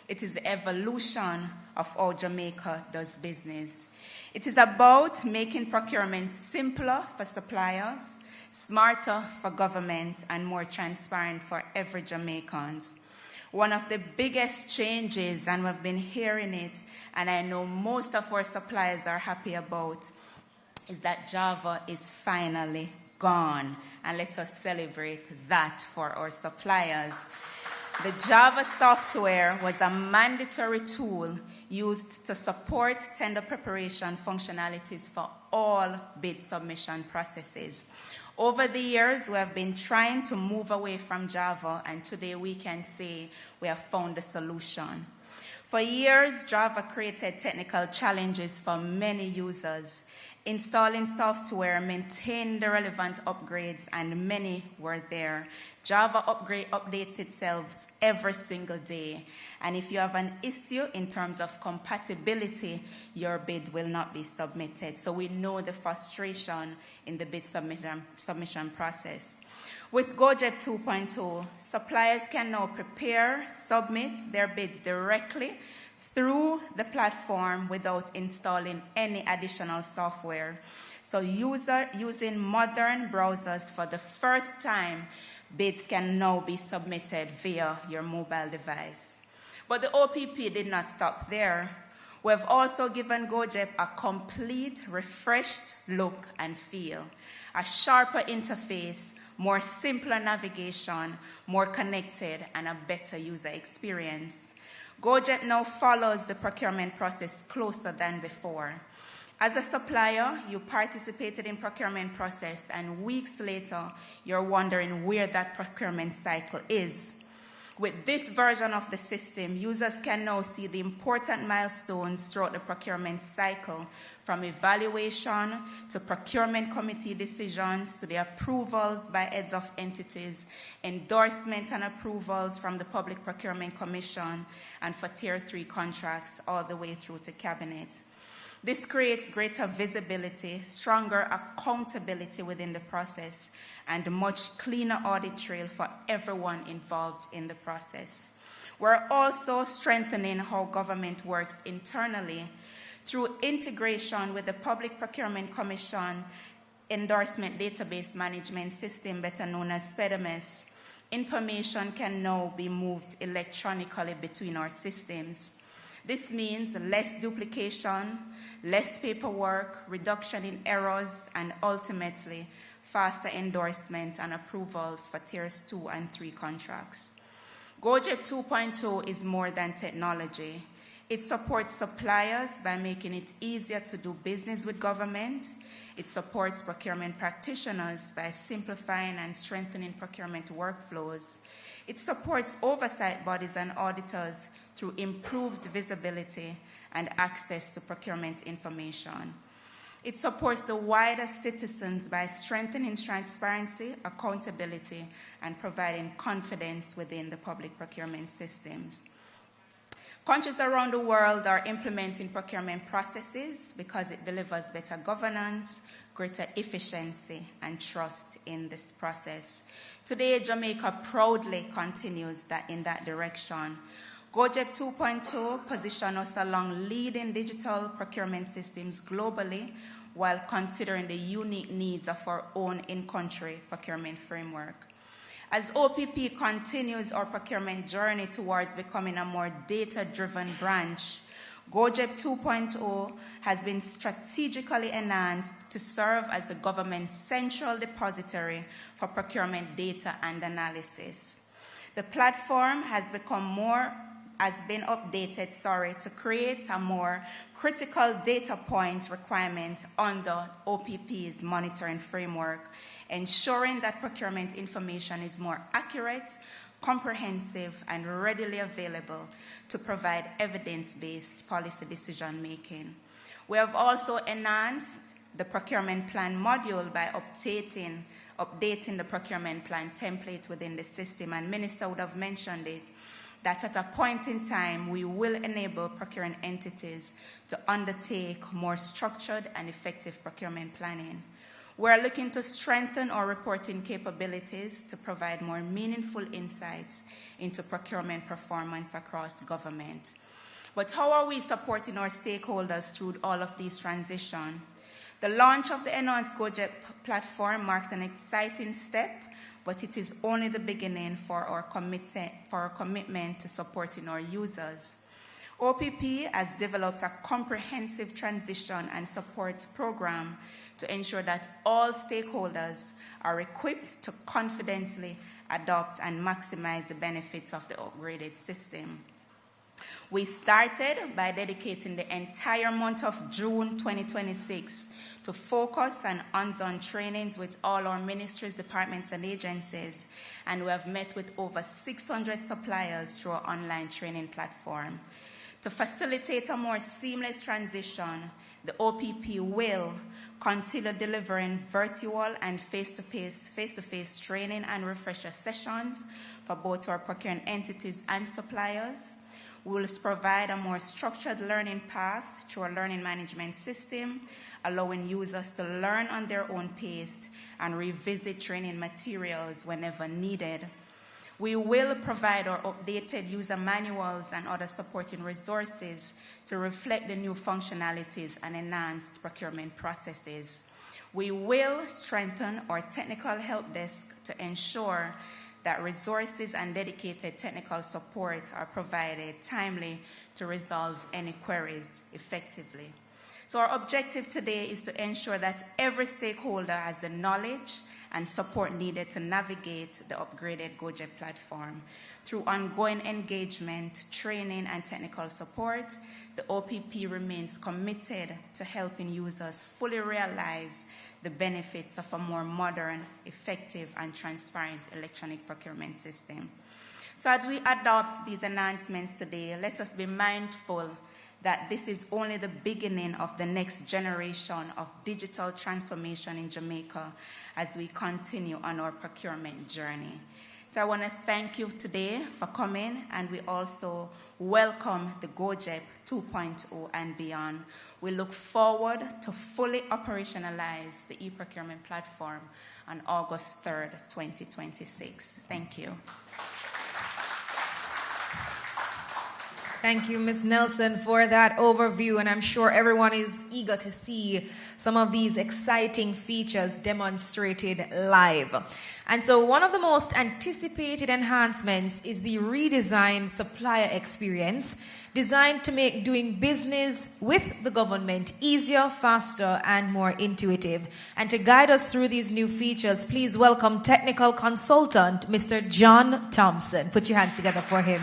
It is the evolution of how Jamaica does business. It is about making procurement simpler for suppliers, smarter for government, and more transparent for every Jamaican. One of the biggest changes, and we've been hearing it, and I know most of our suppliers are happy about, is that Java is finally gone. And let us celebrate that for our suppliers. The Java software was a mandatory tool used to support tender preparation functionalities for all bid submission processes. Over the years, we have been trying to move away from Java, and today we can say we have found a solution. For years, Java created technical challenges for many users. Installing software, maintaining the relevant upgrades, and many were there. Java updates itself every single day. And if you have an issue in terms of compatibility, your bid will not be submitted. So we know the frustration in the bid submission process. With GOJEP 2.0, suppliers can now prepare, submit their bids directly through the platform without installing any additional software. So using modern browsers for the first time, bids can now be submitted via your mobile device. But the OPP did not stop there. We have also given GOJEP a complete, refreshed look and feel, a sharper interface, more simpler navigation, more connected, and a better user experience. GOJEP now follows the procurement process closer than before. As a supplier, you participated in procurement process, and weeks later, you're wondering where that procurement cycle is. With this version of the system, users can now see the important milestones throughout the procurement cycle, from evaluation to procurement committee decisions to the approvals by heads of entities, endorsement and approvals from the Public Procurement Commission, and for Tier 3 contracts all the way through to Cabinet. This creates greater visibility, stronger accountability within the process, and a much cleaner audit trail for everyone involved in the process. We're also strengthening how government works internally through integration with the Public Procurement Commission Endorsement Database Management System, better known as PEDMS. Information can now be moved electronically between our systems. This means less duplication, less paperwork, reduction in errors, and ultimately faster endorsement and approvals for Tiers 2 and 3 contracts. GOJEP 2.0 is more than technology. It supports suppliers by making it easier to do business with government. It supports procurement practitioners by simplifying and strengthening procurement workflows. It supports oversight bodies and auditors through improved visibility and access to procurement information. It supports the wider citizens by strengthening transparency, accountability, and providing confidence within the public procurement systems. Countries around the world are implementing procurement processes because it delivers better governance, greater efficiency, and trust in this process. Today, Jamaica proudly continues in that direction. GOJEP 2.0 positions us along leading digital procurement systems globally while considering the unique needs of our own in-country procurement framework. As OPP continues our procurement journey towards becoming a more data-driven branch, GOJEP 2.0 has been strategically enhanced to serve as the government's central depository for procurement data and analysis. The platform has been updated to create a more critical data point requirement under OPP's monitoring framework, ensuring that procurement information is more accurate, comprehensive, and readily available to provide evidence-based policy decision-making. We have also enhanced the procurement plan module by updating the procurement plan template within the system, and Minister would have mentioned it, that at a point in time, we will enable procuring entities to undertake more structured and effective procurement planning. We're looking to strengthen our reporting capabilities to provide more meaningful insights into procurement performance across government. But how are we supporting our stakeholders through all of these transitions? The launch of the enhanced GOJEP platform marks an exciting step, but it is only the beginning for our commitment to supporting our users. OPP has developed a comprehensive transition and support program to ensure that all stakeholders are equipped to confidently adopt and maximize the benefits of the upgraded system. We started by dedicating the entire month of June 2026 to focus on hands-on trainings with all our ministries, departments, and agencies, and we have met with over 600 suppliers through our online training platform. To facilitate a more seamless transition, the OPP will continue delivering virtual and face-to-face training and refresher sessions for both our procuring entities and suppliers. We will provide a more structured learning path through our learning management system, allowing users to learn on their own pace and revisit training materials whenever needed. We will provide our updated user manuals and other supporting resources to reflect the new functionalities and enhanced procurement processes. We will strengthen our technical help desk to ensure that resources and dedicated technical support are provided timely to resolve any queries effectively. So our objective today is to ensure that every stakeholder has the knowledge and support needed to navigate the upgraded GOJEP platform. Through ongoing engagement, training, and technical support, the OPP remains committed to helping users fully realize the benefits of a more modern, effective, and transparent electronic procurement system. So as we adopt these enhancements today, let us be mindful that this is only the beginning of the next generation of digital transformation in Jamaica as we continue on our procurement journey. So I want to thank you today for coming, and we also welcome the GOJEP 2.0 and beyond. We look forward to fully operationalize the e-procurement platform on August 3rd, 2026. Thank you. Thank you, Ms. Nelson, for that overview, and I'm sure everyone is eager to see some of these exciting features demonstrated live. And so one of the most anticipated enhancements is the redesigned supplier experience, designed to make doing business with the government easier, faster, and more intuitive. And to guide us through these new features, please welcome technical consultant, Mr. John Thompson. Put your hands together for him.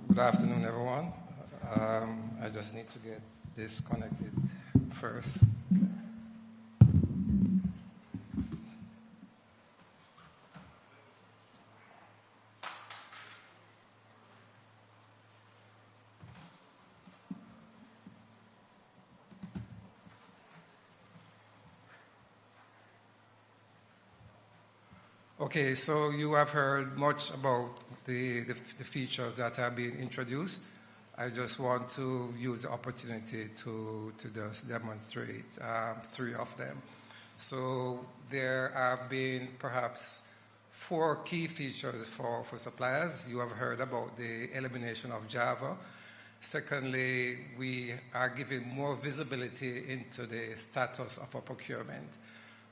Good afternoon, everyone. I just need to get this connected first. Okay, so you have heard much about the features that have been introduced. I just want to use the opportunity to just demonstrate 3 of them. So there have been perhaps 4 key features for suppliers. You have heard about the elimination of Java. Secondly, we are giving more visibility into the status of a procurement.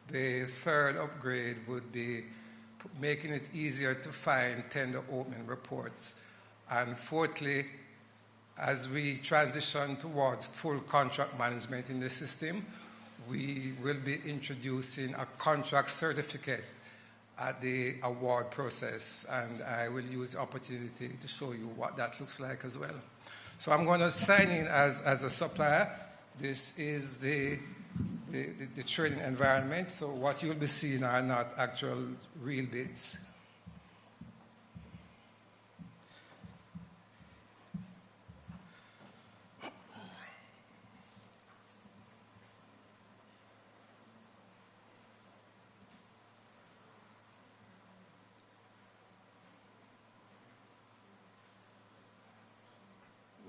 The third upgrade would be making it easier to find tender opening reports. And fourthly, as we transition towards full contract management in the system, we will be introducing a contract certificate at the award process, and I will use the opportunity to show you what that looks like as well. So I'm going to sign in as a supplier. This is the trading environment. So what you'll be seeing are not actual real bids.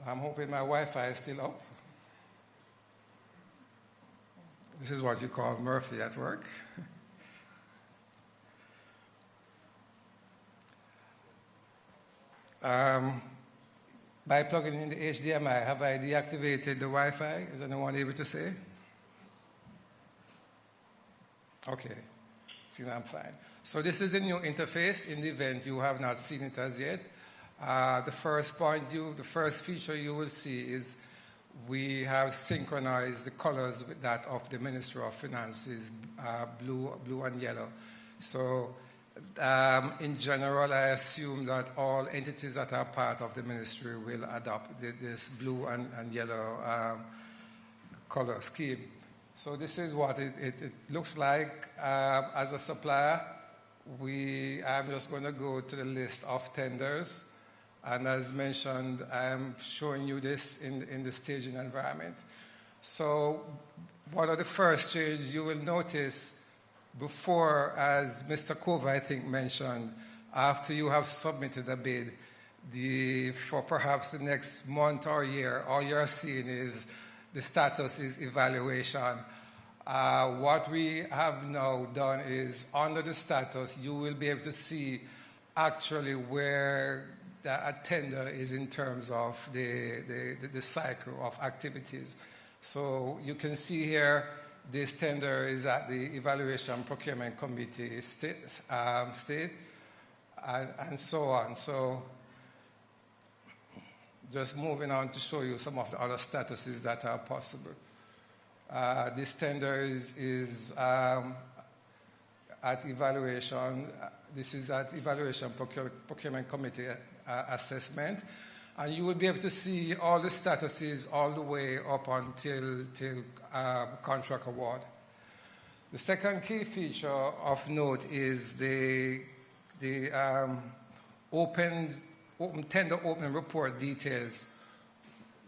I'm hoping my Wi-Fi is still up. This is what you call Murphy at work. By plugging in the HDMI, have I deactivated the Wi-Fi? Is anyone able to say? Okay, see, I'm fine. So this is the new interface. In the event you have not seen it as yet. The first feature you will see is we have synchronized the colors with that of the Ministry of Finance's blue and yellow. So in general, I assume that all entities that are part of the ministry will adopt this blue and yellow color scheme. So this is what it looks like. As a supplier, I'm just going to go to the list of tenders. And as mentioned, I am showing you this in the staging environment. So one of the first changes you will notice before, as Mr. Cova, I think, mentioned, after you have submitted a bid, for perhaps the next month or year, all you're seeing is the status is evaluation. What we have now done is, under the status, you will be able to see actually where a tender is in terms of the cycle of activities. So you can see here, this tender is at the Evaluation Procurement Committee state, and so on. So just moving on to show you some of the other statuses that are possible. This tender is at evaluation. This is at Evaluation Procurement Committee assessment, and you will be able to see all the statuses all the way up until contract award. The second key feature of note is the open tender opening report details.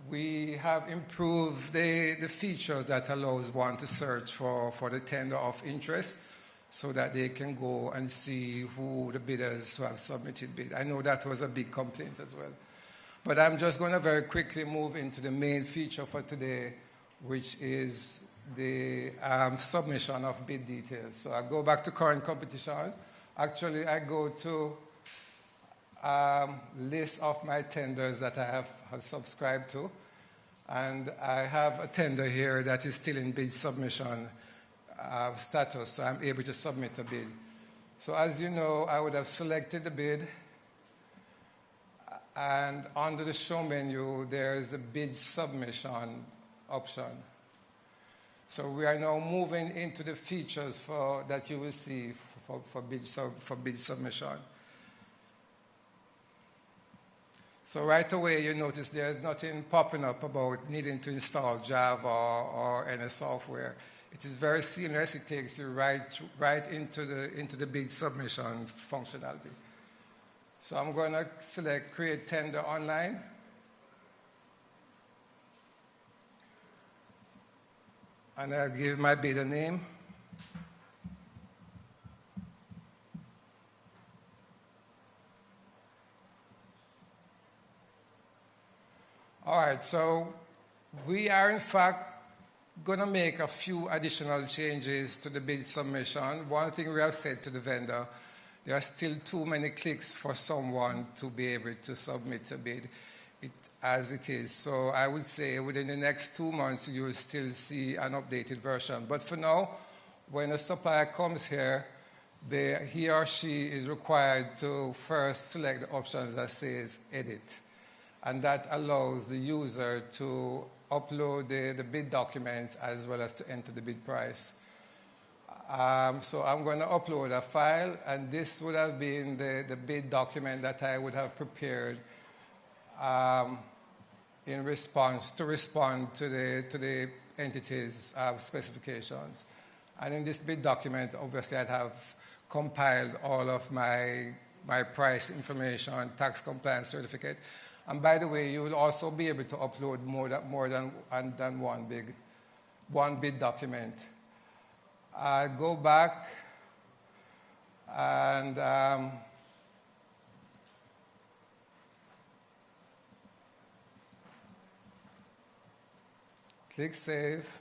We have improved the features that allows one to search for the tender of interest, so that they can go and see who the bidders who have submitted bid. I know that was a big complaint as well. But I'm just going to very quickly move into the main feature for today, which is the submission of bid details. So I go back to current competitions. Actually, I go to list of my tenders that I have subscribed to. And I have a tender here that is still in bid submission status, so I'm able to submit a bid. So as you know, I would have selected the bid, and under the show menu, there is a bid submission option. So we are now moving into the features that you will see for bid submission. So right away, you notice there's nothing popping up about needing to install Java or any software. It is very seamless. It takes you right into the bid submission functionality. So I'm going to select Create Tender Online. And I'll give my bid a name. right, so we are in fact going to make a few additional changes to the bid submission. One thing we have said to the vendor, there are still too many clicks for someone to be able to submit a bid as it is. So I would say within the next 2 months, you will still see an updated version. But for now, when a supplier comes here, he or she is required to first select the options that says edit. And that allows the user to upload the bid document as well as to enter the bid price. So I'm going to upload a file, and this would have been the bid document that I would have prepared in response to respond to the entity's specifications. And in this bid document, obviously, I'd have compiled all of my price information, tax compliance certificate. And by the way, you will also be able to upload more than one bid document. I'll go back and click Save.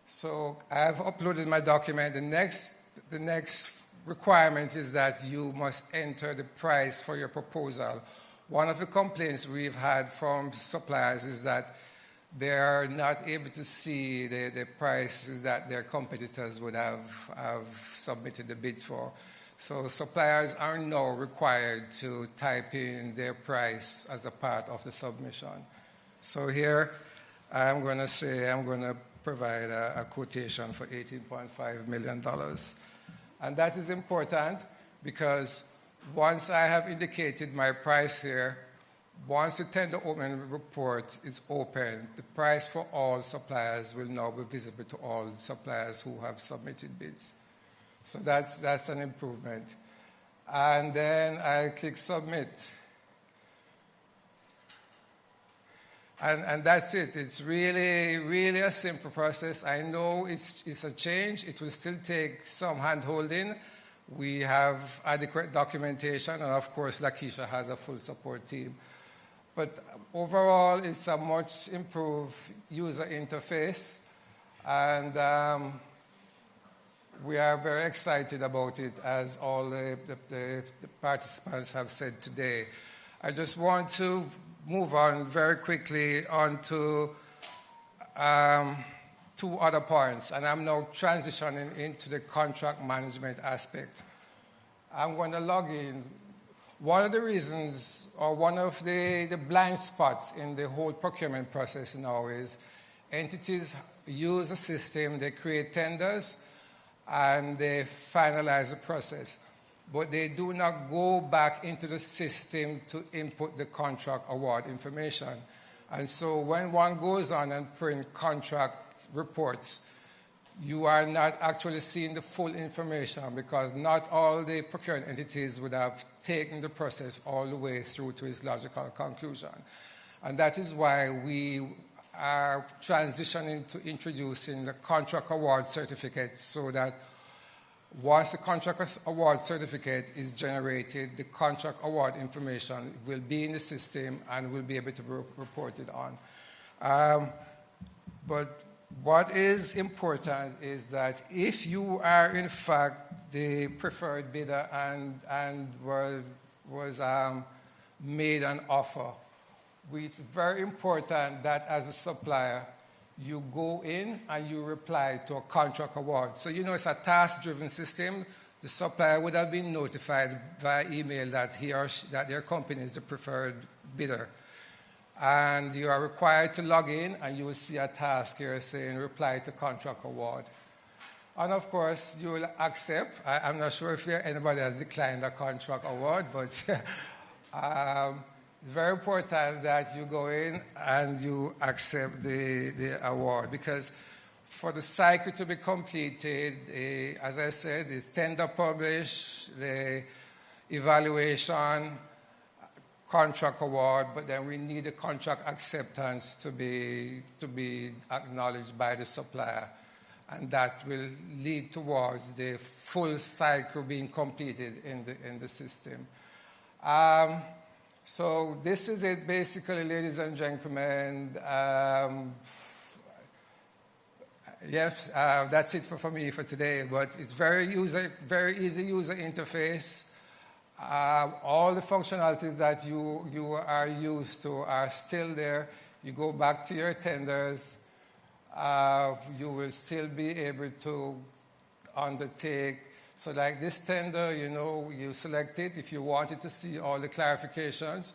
So I've uploaded my document. The next requirement is that you must enter the price for your proposal. One of the complaints we've had from suppliers is that they are not able to see the prices that their competitors would have submitted the bids for. So suppliers are now required to type in their price as a part of the submission. So here I'm going to say I'm going to provide a quotation for $18.5 million. And that is important because once I have indicated my price here, once the tender opening report is open, the price for all suppliers will now be visible to all suppliers who have submitted bids. So that's an improvement. And then I click Submit. And that's it. It's really, really a simple process. I know it's a change. It will still take some hand-holding. We have adequate documentation, and of course, Lakeisha has a full support team. But overall, it's a much improved user interface, and we are very excited about it, as all the participants have said today. I just want to move on very quickly on to 2 other points, and I'm now transitioning into the contract management aspect. I'm going to log in. One of the reasons, or one of the blind spots in the whole procurement process now is entities use a system, they create tenders, and they finalize the process. But they do not go back into the system to input the contract award information. And so when one goes on and print contract reports, you are not actually seeing the full information because not all the procurement entities would have taken the process all the way through to its logical conclusion. And that is why we are transitioning to introducing the contract award certificate so that once the contract award certificate is generated, the contract award information will be in the system and will be able to be reported on. But what is important is that if you are in fact the preferred bidder and was made an offer, it's very important that as a supplier, you go in and you reply to a contract award. So you know it's a task-driven system. The supplier would have been notified via email that that their company is the preferred bidder. And you are required to log in, and you will see a task here saying reply to contract award. And of course, you will accept. I'm not sure if anybody has declined a contract award, but it's very important that you go in and you accept the award, because for the cycle to be completed, as I said, it's tender published, the evaluation, contract award, but then we need the contract acceptance to be acknowledged by the supplier, and that will lead towards the full cycle being completed in the system. So this is it, basically, ladies and gentlemen. Yes, that's it for me for today. But it's very easy user interface. All the functionalities that you are used to are still there. You go back to your tenders. You will still be able to undertake. So like this tender, you select it. If you wanted to see all the clarifications,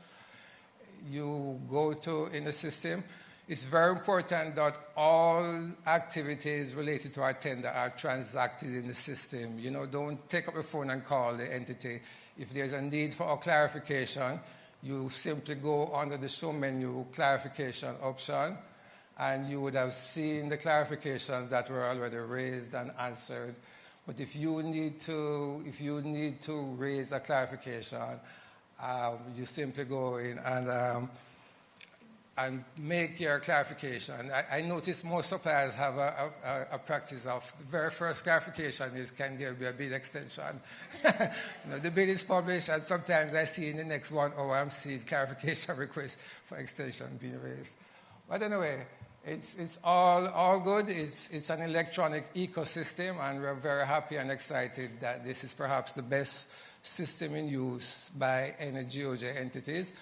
you go in the system. It's very important that all activities related to our tender are transacted in the system. Don't take up the phone and call the entity. If there's a need for a clarification, you simply go under the show menu clarification option, and you would have seen the clarifications that were already raised and answered. But if you need to raise a clarification, you simply go in and make your clarification. I notice most suppliers have a practice of the very first clarification is, can there be a bid extension? The bid is published, and sometimes I see in the next 1 hour I'm seeing clarification requests for extension being raised. But anyway, it's all good. It's an electronic ecosystem, and we're very happy and excited that this is perhaps the best system in use by any GOJ entities.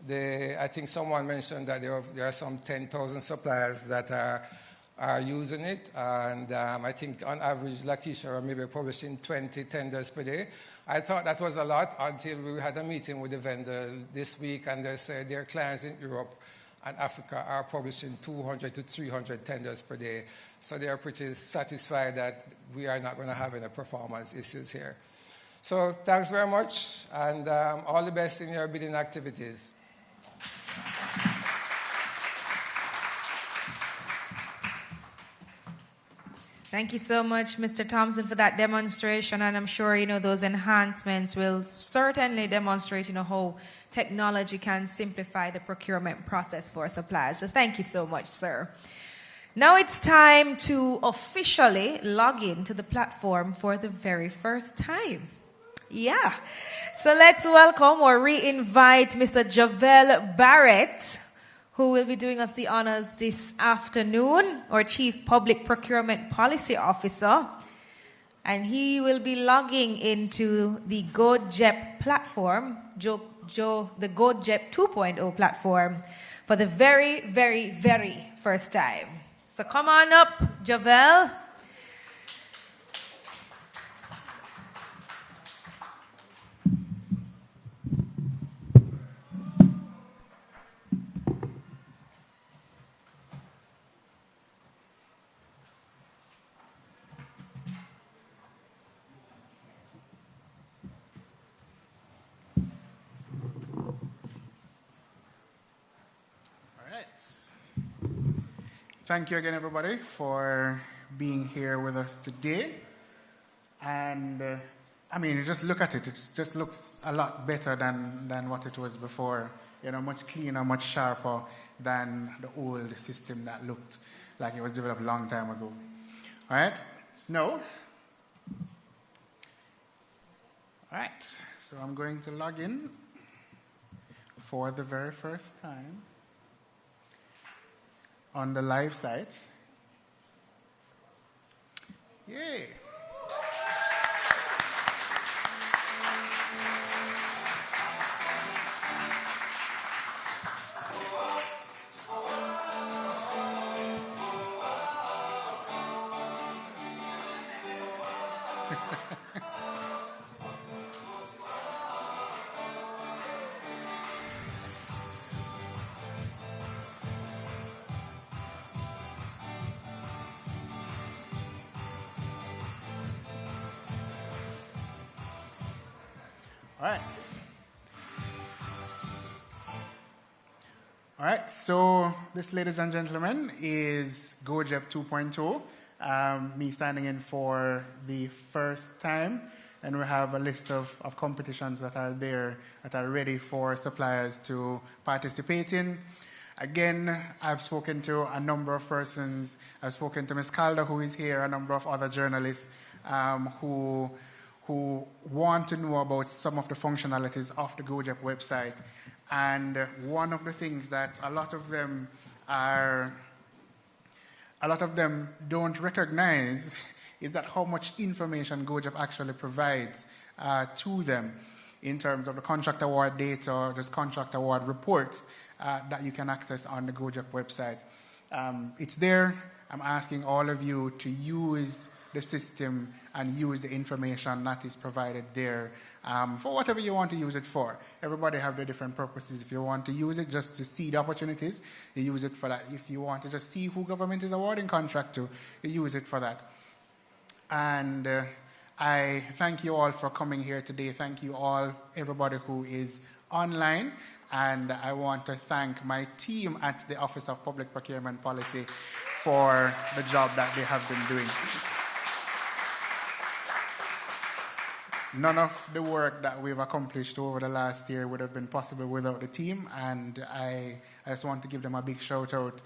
I think someone mentioned that there are some 10,000 suppliers that are using it, and I think on average, Lakeisha are maybe publishing 20 tenders per day. I thought that was a lot until we had a meeting with the vendor this week, and they said their clients in Europe and Africa are publishing 200 to 300 tenders per day. So they are pretty satisfied that we are not going to have any performance issues here. So thanks very much, and all the best in your bidding activities. Thank you so much, Mr. Thompson, for that demonstration, and I'm sure those enhancements will certainly demonstrate how technology can simplify the procurement process for suppliers. So thank you so much, sir. Now it's time to officially log in to the platform for the very first time. Yeah. So let's welcome or re-invite Mr. Javel Barrett, who will be doing us the honors this afternoon, our Chief Public Procurement Policy Officer. And he will be logging into the GOJEP platform, the GOJEP 2.0 platform, for the very, very, very first time. So come on up, Javel. Thank you again, everybody, for being here with us today. And just look at it. It just looks a lot better than what it was before. Much cleaner, much sharper than the old system that looked like it was developed a long time ago. All right? Now, all right. So I'm going to log in for the very first time on the live site. Yay! All right, so this, ladies and gentlemen, is GOJEP 2.0, me signing in for the first time, and we have a list of competitions that are there that are ready for suppliers to participate in. Again, I've spoken to a number of persons. I've spoken to Ms. Calder, who is here, a number of other journalists who want to know about some of the functionalities of the GOJEP website. And one of the things that a lot of them don't recognize is that how much information GOJEP actually provides to them in terms of the contract award data or just contract award reports that you can access on the GOJEP website. It's there. I'm asking all of you to use the system and use the information that is provided there for whatever you want to use it for. Everybody have their different purposes. If you want to use it just to see the opportunities, you use it for that. If you want to just see who government is awarding contract to, you use it for that. And I thank you all for coming here today. Thank you all, everybody who is online. And I want to thank my team at the Office of Public Procurement Policy for the job that they have been doing. None of the work that we've accomplished over the last year would have been possible without the team, and I just want to give them a big shout out.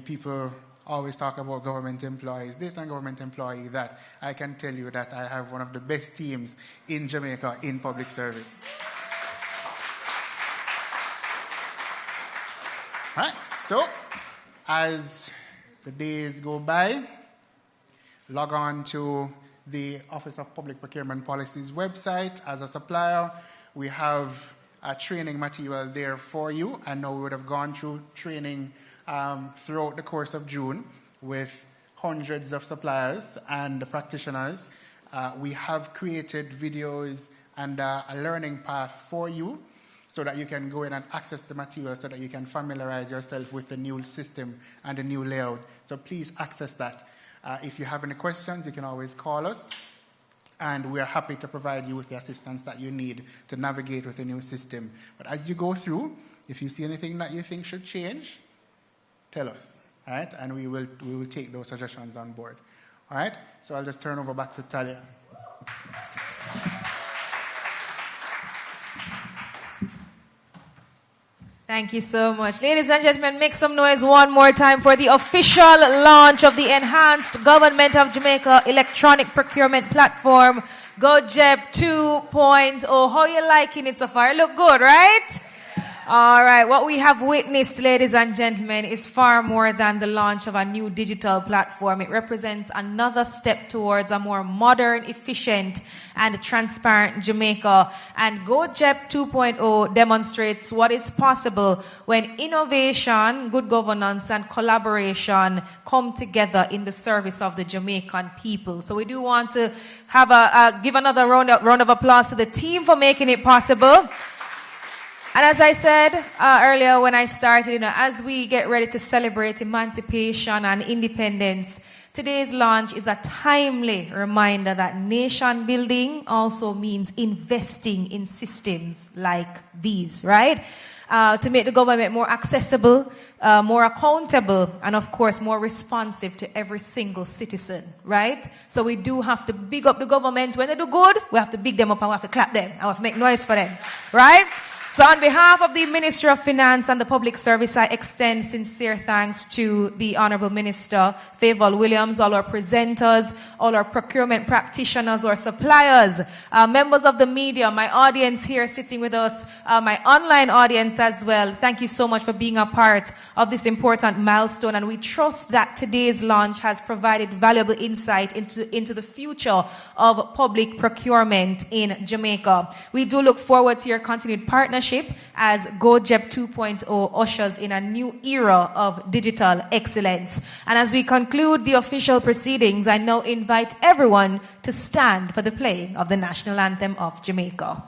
People always talk about government employees, this and government employee that. I can tell you that I have one of the best teams in Jamaica in public service. All right, so as the days go by, log on to the Office of Public Procurement Policy's website as a supplier. We have a training material there for you. I know we would have gone through training throughout the course of June with hundreds of suppliers and practitioners. We have created videos and a learning path for you so that you can go in and access the material so that you can familiarize yourself with the new system and the new layout. So please access that. If you have any questions, you can always call us, and we are happy to provide you with the assistance that you need to navigate with the new system. But as you go through, if you see anything that you think should change, tell us, all right? And we will take those suggestions on board, all right? So I'll just turn over back to Talia. Thank you so much. Ladies and gentlemen, make some noise one more time for the official launch of the Enhanced Government of Jamaica Electronic Procurement Platform, GOJEP 2.0. How are you liking it so far? It look good, right? All right. What we have witnessed, ladies and gentlemen, is far more than the launch of a new digital platform. It represents another step towards a more modern, efficient, and transparent Jamaica. And GOJEP 2.0 demonstrates what is possible when innovation, good governance, and collaboration come together in the service of the Jamaican people. So we do want to have give another round of applause to the team for making it possible. And as I said earlier when I started, as we get ready to celebrate emancipation and independence, today's launch is a timely reminder that nation building also means investing in systems like these, right? To make the government more accessible, more accountable, and of course more responsive to every single citizen, right? So we do have to big up the government. When they do good, we have to big them up and we have to clap them and we have to make noise for them, right? So on behalf of the Ministry of Finance and the Public Service, I extend sincere thanks to the Honorable Minister, Favour Williams, all our presenters, all our procurement practitioners, our suppliers, members of the media, my audience here sitting with us, my online audience as well. Thank you so much for being a part of this important milestone. And we trust that today's launch has provided valuable insight into the future of public procurement in Jamaica. We do look forward to your continued partnership as GOJEP 2.0 ushers in a new era of digital excellence. And as we conclude the official proceedings, I now invite everyone to stand for the playing of the national anthem of Jamaica.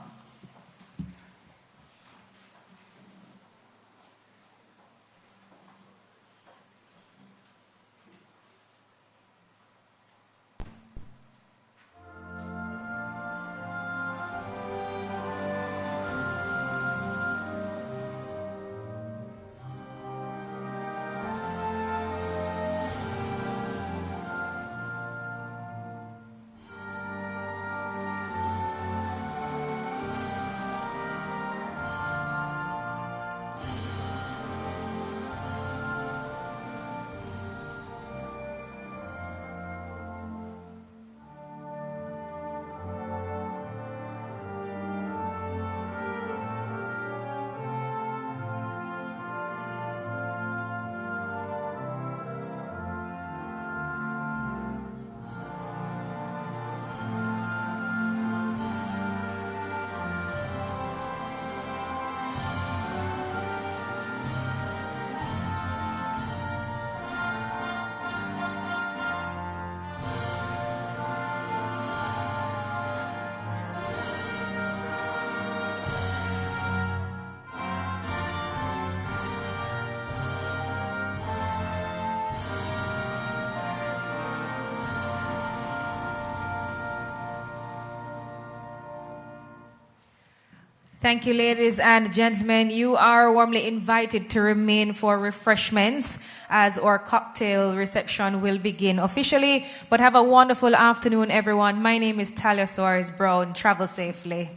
Thank you, ladies and gentlemen. You are warmly invited to remain for refreshments as our cocktail reception will begin officially. But have a wonderful afternoon, everyone. My name is Talia Soares Brown. Travel safely.